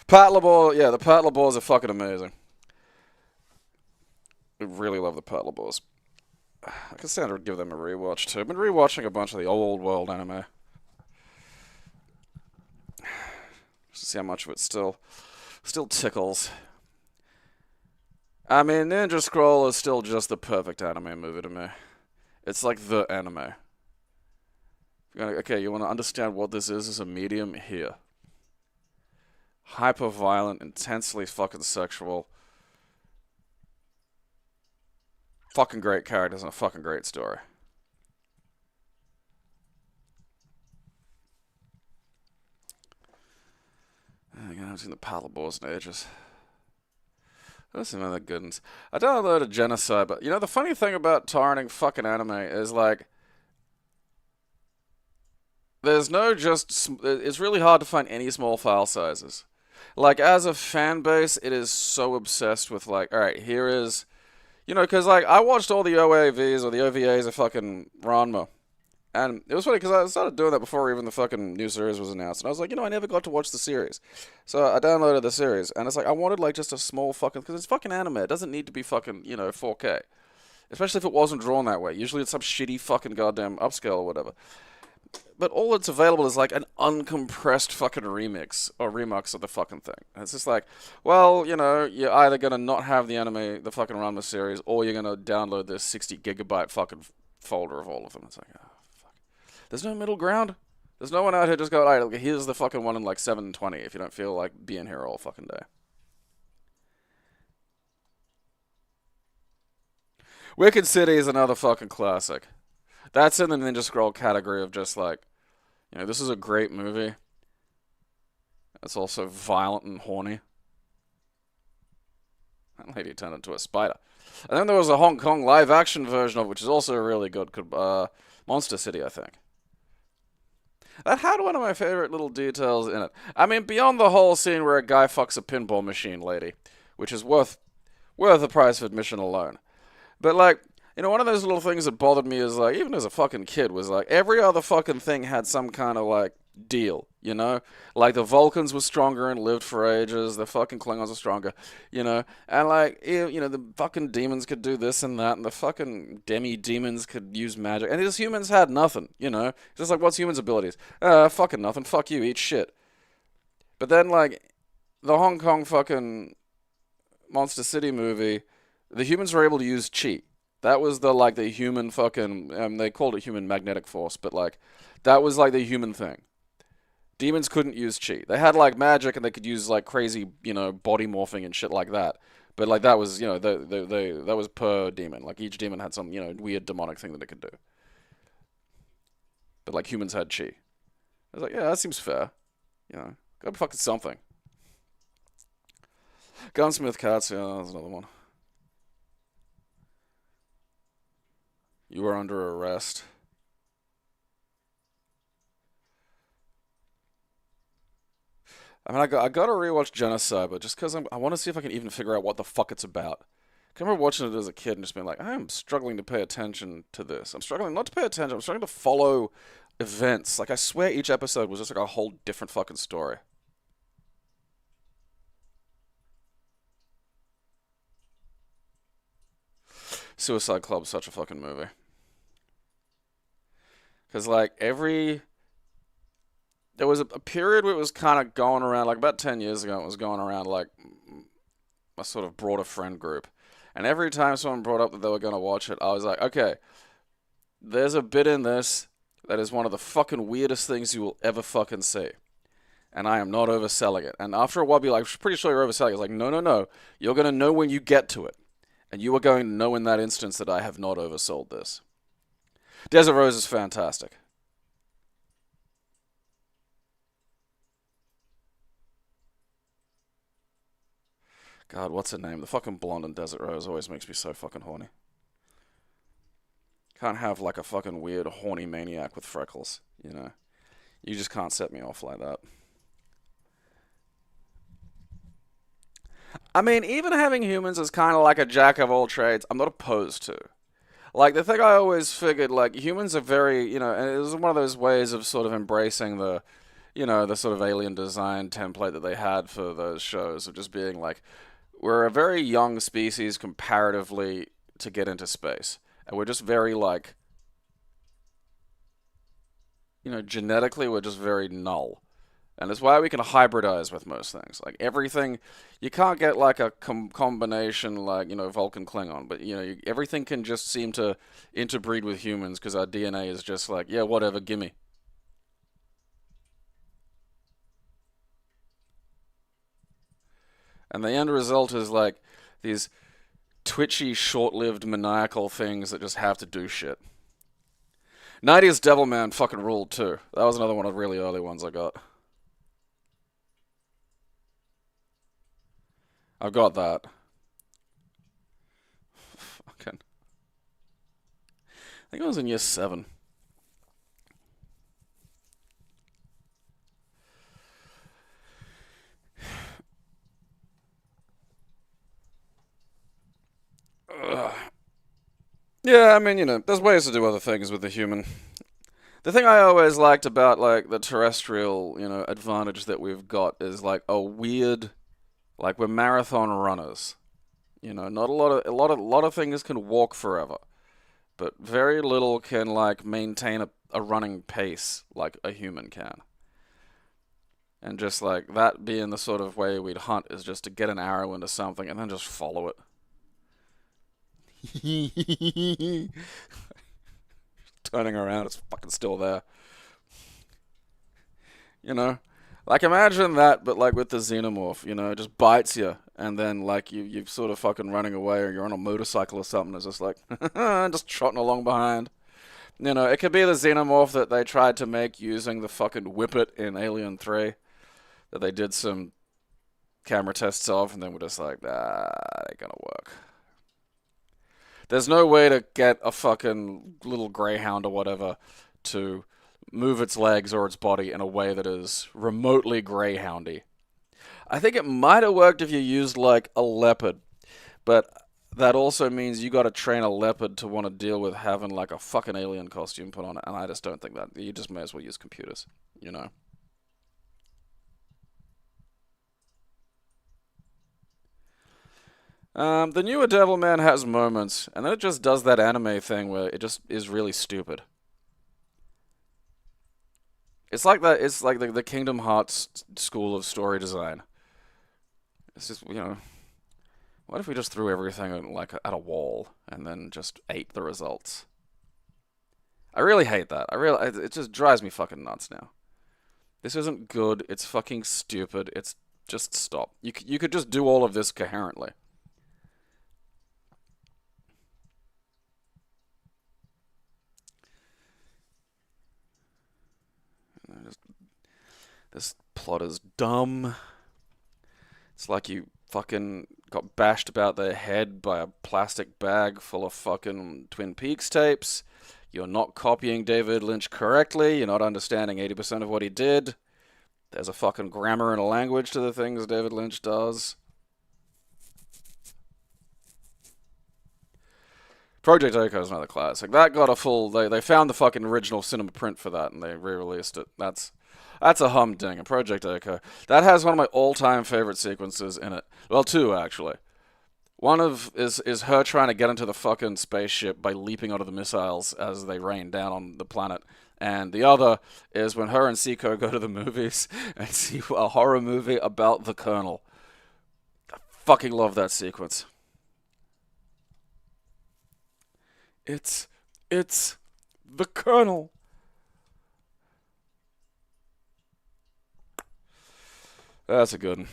Paddlerball, yeah, the paddleballs are fucking amazing. I really love the paddleballs. I can stand to give them a rewatch too. I've been rewatching a bunch of the old world anime. Just to see how much of it still tickles. I mean, Ninja Scroll is still just the perfect anime movie to me. It's like the anime. Okay, you want to understand what this is as a medium? Here. Hyper-violent, intensely fucking sexual. Fucking great characters and a fucking great story. I haven't seen the paddleballs in ages. That's some other good ones. I downloaded Genocide, but you know the funny thing about torrenting fucking anime is like there's no just... It's really hard to find any small file sizes. Like, as a fan base, it is so obsessed with, like, alright, here is... You know, because, like, I watched all the OAVs or the OVAs of fucking Ranma. And it was funny, because I started doing that before even the fucking new series was announced. And I was like, you know, I never got to watch the series. So I downloaded the series. And it's like, I wanted, like, just a small fucking... Because it's fucking anime. It doesn't need to be fucking, you know, 4K. Especially if it wasn't drawn that way. Usually it's some shitty fucking goddamn upscale or whatever. But all that's available is like an uncompressed fucking remix or remux of the fucking thing. And it's just like, well, you know, you're either gonna not have the anime, the fucking Ranma series, or you're gonna download this 60 gigabyte fucking folder of all of them. It's like, oh, fuck. There's no middle ground. There's no one out here just go, alright, here's the fucking one in like 720 if you don't feel like being here all fucking day. Wicked City is another fucking classic. That's in the Ninja Scroll category of just like, you know, this is a great movie. It's also violent and horny. That lady turned into a spider. And then there was a Hong Kong live action version of it, which is also really good. Monster City, I think. That had one of my favorite little details in it. I mean, beyond the whole scene where a guy fucks a pinball machine lady, which is worth the price of admission alone. But like, you know, one of those little things that bothered me is like, even as a fucking kid, was like every other fucking thing had some kind of like deal, you know? Like the Vulcans were stronger and lived for ages, the fucking Klingons were stronger, you know? And like, you know, the fucking demons could do this and that, and the fucking demi-demons could use magic, and these humans had nothing, you know? Just like, what's humans' abilities? Fucking nothing, fuck you, eat shit. But then like, the Hong Kong fucking Monster City movie, the humans were able to use chi. That was the like the human fucking they called it human magnetic force, but like that was like the human thing. Demons couldn't use chi. They had like magic and they could use like crazy, you know, body morphing and shit like that. But like that was, you know, that was per demon. Like each demon had some, you know, weird demonic thing that it could do. But like humans had chi. I was like, yeah, that seems fair. You know, gotta be fucking something. Gunsmith Cats, yeah, that's another one. You are under arrest. I mean, I got to rewatch Genocide, but just because I want to see if I can even figure out what the fuck it's about. I remember watching it as a kid and just being like, I am struggling to pay attention to this. I'm struggling not to pay attention, I'm struggling to follow events. Like, I swear each episode was just like a whole different fucking story. Suicide Club's such a fucking movie. Because, like, there was a period where it was kind of going around, like about 10 years ago, it was going around, like, a sort of broader friend group. And every time someone brought up that they were going to watch it, I was like, okay, there's a bit in this that is one of the fucking weirdest things you will ever fucking see. And I am not overselling it. And after a while, I'll be like, pretty sure you're overselling it. It's like, no, no, no. You're going to know when you get to it. And you are going to know in that instance that I have not oversold this. Desert Rose is fantastic. God, what's her name? The fucking blonde in Desert Rose always makes me so fucking horny. Can't have like a fucking weird horny maniac with freckles, you know? You just can't set me off like that. I mean, even having humans as kind of like a jack of all trades, I'm not opposed to. Like, the thing I always figured, like, humans are very, you know, and it was one of those ways of sort of embracing the, you know, the sort of alien design template that they had for those shows of just being like, we're a very young species comparatively to get into space. And we're just very, like, you know, genetically, we're just very null. And it's why we can hybridize with most things. Like everything, you can't get like a combination like, you know, Vulcan Klingon, but, you know, everything can just seem to interbreed with humans because our DNA is just like, yeah, whatever, gimme. And the end result is like these twitchy, short-lived, maniacal things that just have to do shit. 90s Devilman fucking ruled too. That was another one of the really early ones I got. I've got that. Fucking. I think I was in year 7. Ugh. Yeah, I mean, you know, there's ways to do other things with the human. The thing I always liked about, like, the terrestrial, you know, advantage that we've got is, like, a weird, like, we're marathon runners. You know, not a lot of things can walk forever, but very little can, like, maintain a running pace like a human can. And just, like, that being the sort of way we'd hunt is just to get an arrow into something and then just follow it. Turning around, it's fucking still there. You know? Like, imagine that, but, like, with the xenomorph, you know? It just bites you, and then, like, you're sort of fucking running away, or you're on a motorcycle or something, it's just like, just trotting along behind. You know, it could be the xenomorph that they tried to make using the fucking whippet in Alien 3. that they did some camera tests of, and then we're just like, ain't gonna work. There's no way to get a fucking little greyhound or whatever to move its legs or its body in a way that is remotely greyhoundy. I think it might have worked if you used like a leopard, but that also means you got to train a leopard to want to deal with having like a fucking alien costume put on it, and I just don't think that. You just may as well use computers, you know. The newer Devilman has moments, and then it just does that anime thing where it just is really stupid. It's like that. It's like the Kingdom Hearts school of story design. It's just, you know, what if we just threw everything like at a wall and then just ate the results? I really hate that. It just drives me fucking nuts now. This isn't good. It's fucking stupid. It's just stop. You could just do all of this coherently. This plot is dumb. It's like you fucking got bashed about the head by a plastic bag full of fucking Twin Peaks tapes. You're not copying David Lynch correctly. You're not understanding 80% of what he did. There's a fucking grammar and a language to the things David Lynch does. Project Echo is another classic. That got a full... They found the fucking original cinema print for that, and they re-released it. That's a humdinger. Project Echo. That has one of my all-time favorite sequences in it. Well, two, actually. One is her trying to get into the fucking spaceship by leaping out of the missiles as they rain down on the planet. And the other is when her and Seiko go to the movies and see a horror movie about the Colonel. I fucking love that sequence. It's the Colonel. That's a good one.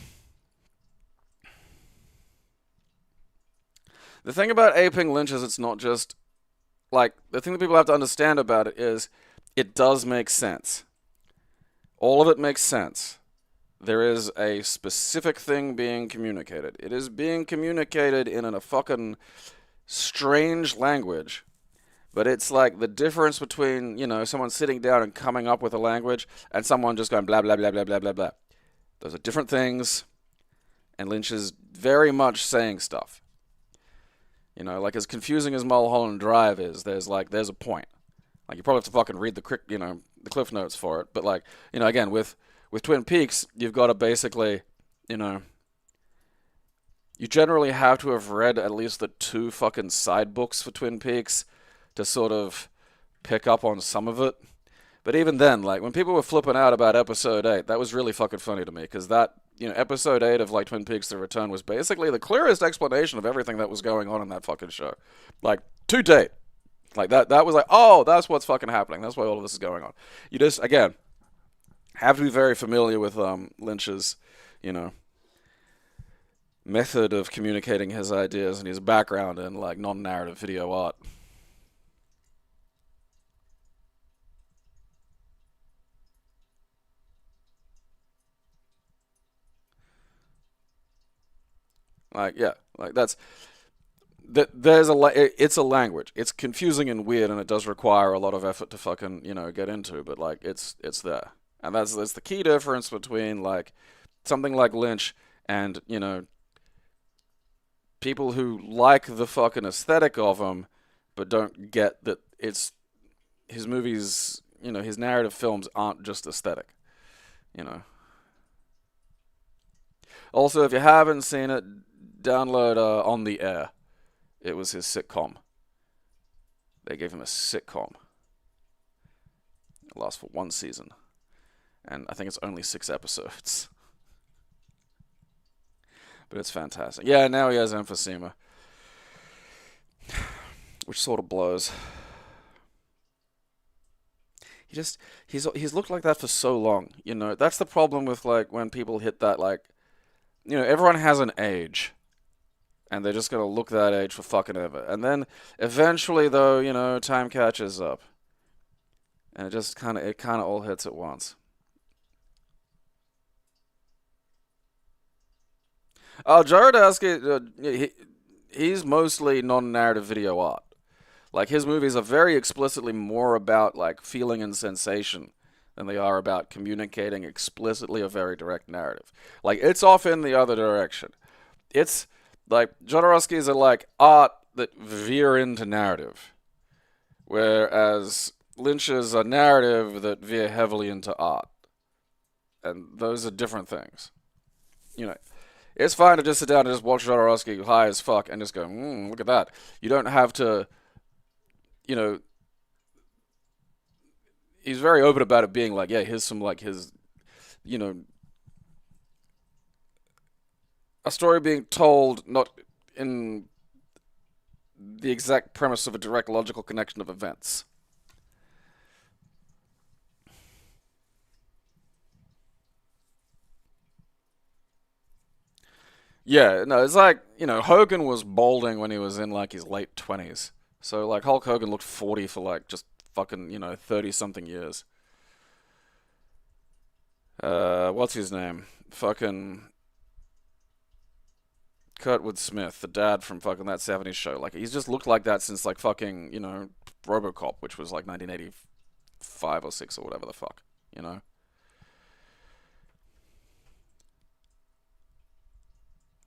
The thing about aping Lynch is it's not just, like, the thing that people have to understand about it is it does make sense. All of it makes sense. There is a specific thing being communicated. It is being communicated in a fucking strange language. But it's like the difference between, you know, someone sitting down and coming up with a language and someone just going blah, blah, blah, blah, blah, blah, blah. Those are different things. And Lynch is very much saying stuff. You know, like as confusing as Mulholland Drive is, there's a point. Like you probably have to fucking read the cliff notes for it. But like, you know, again, with Twin Peaks, you've got to basically, you know, you generally have to have read at least the 2 fucking side books for Twin Peaks to sort of pick up on some of it. But even then, like, when people were flipping out about episode 8, that was really fucking funny to me, because that, you know, episode 8 of, like, Twin Peaks The Return was basically the clearest explanation of everything that was going on in that fucking show. Like, to date. Like, that was like, oh, that's what's fucking happening. That's why all of this is going on. You just, again, have to be very familiar with Lynch's, you know, method of communicating his ideas and his background in, like, non-narrative video art. Like, yeah, like it's a language. It's confusing and weird, and it does require a lot of effort to fucking, you know, get into. But like, it's there, and that's the key difference between like something like Lynch and, you know, people who like the fucking aesthetic of him, but don't get that it's his movies. You know, his narrative films aren't just aesthetic. You know. Also, if you haven't seen it, download On the Air. It was his sitcom. They gave him a sitcom. It lasts for 1 season. And I think it's only 6 episodes. But it's fantastic. Yeah, now he has emphysema. Which sort of blows. He's looked like that for so long. You know, that's the problem with, like, when people hit that, like, you know, everyone has an age. And they're just going to look that age for fucking ever. And then, eventually, though, you know, time catches up. And it kind of all hits at once. Jodorowsky, he's mostly non-narrative video art. Like, his movies are very explicitly more about, like, feeling and sensation than they are about communicating explicitly a very direct narrative. Like, it's off in the other direction. It's, like, Jodorowsky's are, like, art that veer into narrative, whereas Lynch's are narrative that veer heavily into art. And those are different things. You know, it's fine to just sit down and just watch Jodorowsky high as fuck and just go, look at that. You don't have to, you know, he's very open about it being like, yeah, here's some, like, his, you know, a story being told not in the exact premise of a direct logical connection of events. Yeah, no, it's like, you know, Hogan was balding when he was in, like, his late 20s. So, like, Hulk Hogan looked 40 for, like, just fucking, you know, 30-something years. What's his name? Fucking Kurtwood Smith, the dad from fucking that 70s show. Like, he's just looked like that since, like, fucking, you know, RoboCop, which was, like, 1985 or 6 or whatever the fuck, you know?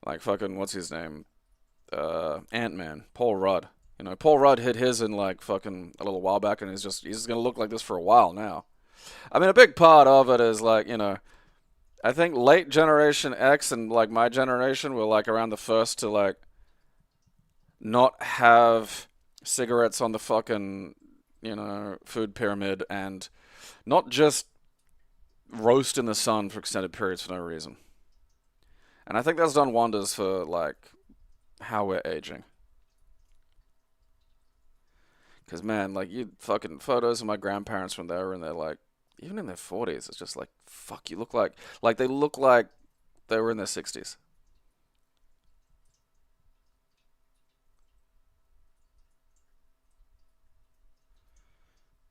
Like, fucking, what's his name? Ant-Man, Paul Rudd. You know, Paul Rudd hit his in, like, fucking a little while back, and he's just gonna look like this for a while now. I mean, a big part of it is, like, you know, I think late Generation X and, like, my generation were, like, around the first to, like, not have cigarettes on the fucking, you know, food pyramid and not just roast in the sun for extended periods for no reason. And I think that's done wonders for, like, how we're aging. Because, man, like, you fucking photos of my grandparents when they were in their, like, even in their 40s, it's just like, fuck, you look like they look like they were in their 60s.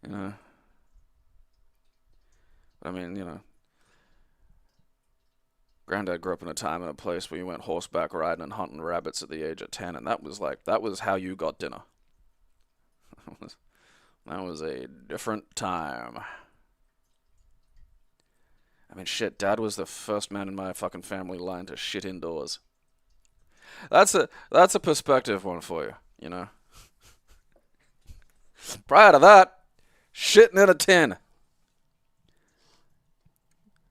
You know? I mean, you know, Granddad grew up in a time and a place where you went horseback riding and hunting rabbits at the age of 10, and that was how you got dinner. That was a different time. I mean, shit, Dad was the first man in my fucking family line to shit indoors. That's a perspective one for you, you know? Prior to that, shitting in a tin.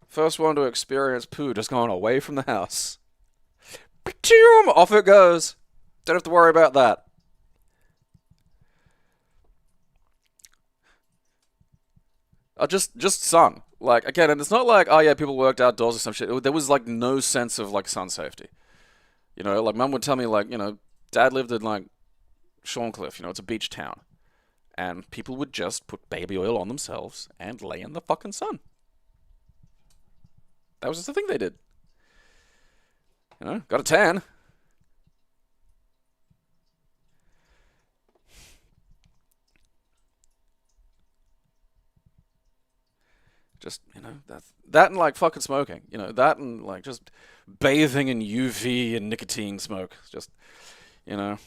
First one to experience poo just going away from the house. Off it goes. Don't have to worry about that. Just sun. Like, again, and it's not like, oh yeah, people worked outdoors or some shit. There was, like, no sense of, like, sun safety. You know, like, Mum would tell me, like, you know, Dad lived in, like, Shorncliffe, you know, it's a beach town. And people would just put baby oil on themselves and lay in the fucking sun. That was just the thing they did. You know, got a tan. Just, you know, that and, like, fucking smoking. You know, that and, like, just bathing in UV and nicotine smoke. Just, you know.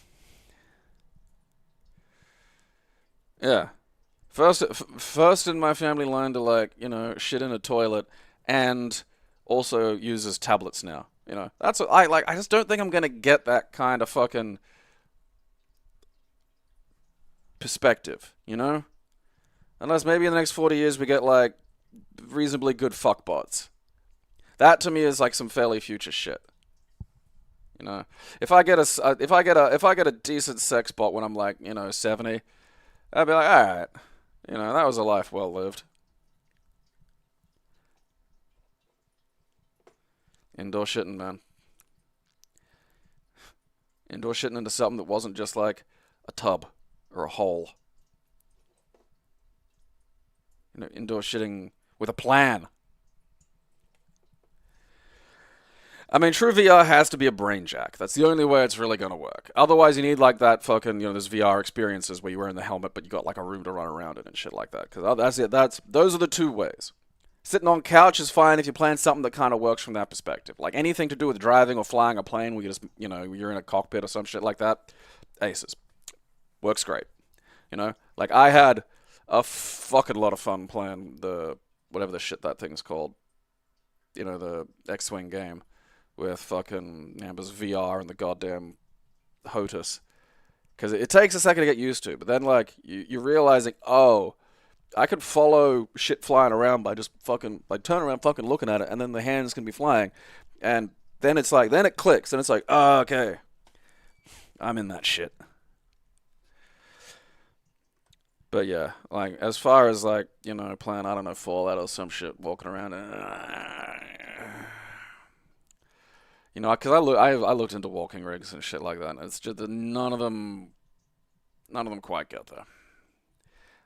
Yeah. First in my family line to, like, you know, shit in a toilet and also uses tablets now. You know, that's what I like. I just don't think I'm gonna get that kind of fucking perspective, you know? Unless maybe in the next 40 years we get, like, reasonably good fuckbots. That to me is like some fairly future shit. You know, if I get a decent sex bot when I'm, like, you know, 70, I'd be like, all right, you know, that was a life well lived. Indoor shitting, man. Indoor shitting into something that wasn't just like a tub or a hole. You know, indoor shitting with a plan. I mean, true VR has to be a brain jack. That's the only way it's really going to work. Otherwise, you need, like, that fucking, you know, there's VR experiences where you're wearing the helmet, but you got, like, a room to run around in and shit like that. Because those are the two ways. Sitting on couch is fine if you're playing something that kind of works from that perspective. Like anything to do with driving or flying a plane where you just, you're in a cockpit or some shit like that, aces. Works great. Like I had a fucking lot of fun playing whatever the shit that thing's called. The X-Wing game with fucking Amber's VR and the goddamn HOTUS. Because it takes a second to get used to, but then like you're realizing, oh, I could follow shit flying around by just fucking like turn around, fucking looking at it, and then the hands can be flying, and then it's like then it clicks, and it's like, oh, okay, I'm in that shit. But yeah, like as far as like playing, I don't know, Fallout or some shit, walking around, because I looked into walking rigs and shit like that, and it's just that none of them quite get there.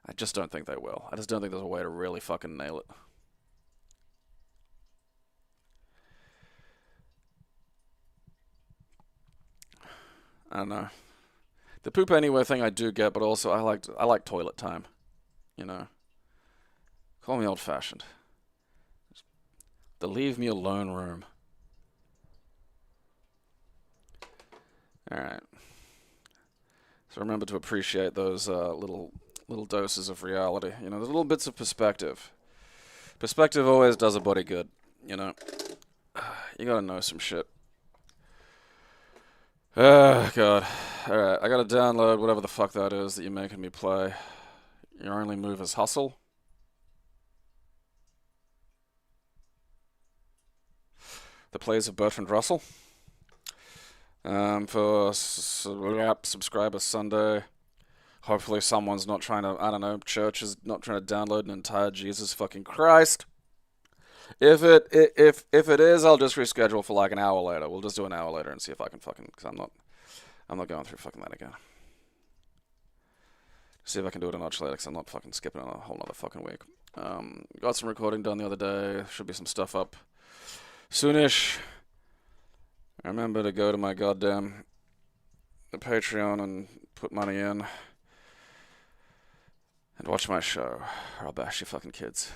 I just don't think they will. I just don't think there's a way to really fucking nail it. I don't know. The poop anywhere thing I do get, but also I like toilet time. Call me old-fashioned. The leave me alone room. Alright. So remember to appreciate those little doses of reality. The little bits of perspective. Perspective always does a body good. You gotta know some shit. Oh, God. Alright, I gotta download whatever the fuck that is that you're making me play. Your only move is hustle. The plays of Bertrand Russell. For subscriber Sunday. Hopefully someone's not trying to, I don't know, church is not trying to download an entire Jesus fucking Christ. If it is, I'll just reschedule for like an hour later. We'll just do an hour later and see if I can fucking, because I'm not going through fucking that again. See if I can do it a notch later, because I'm not fucking skipping a whole nother fucking week. Got some recording done the other day. Should be some stuff up soonish. Remember to go to my goddamn Patreon and put money in. And watch my show, or I'll bash you fucking kids.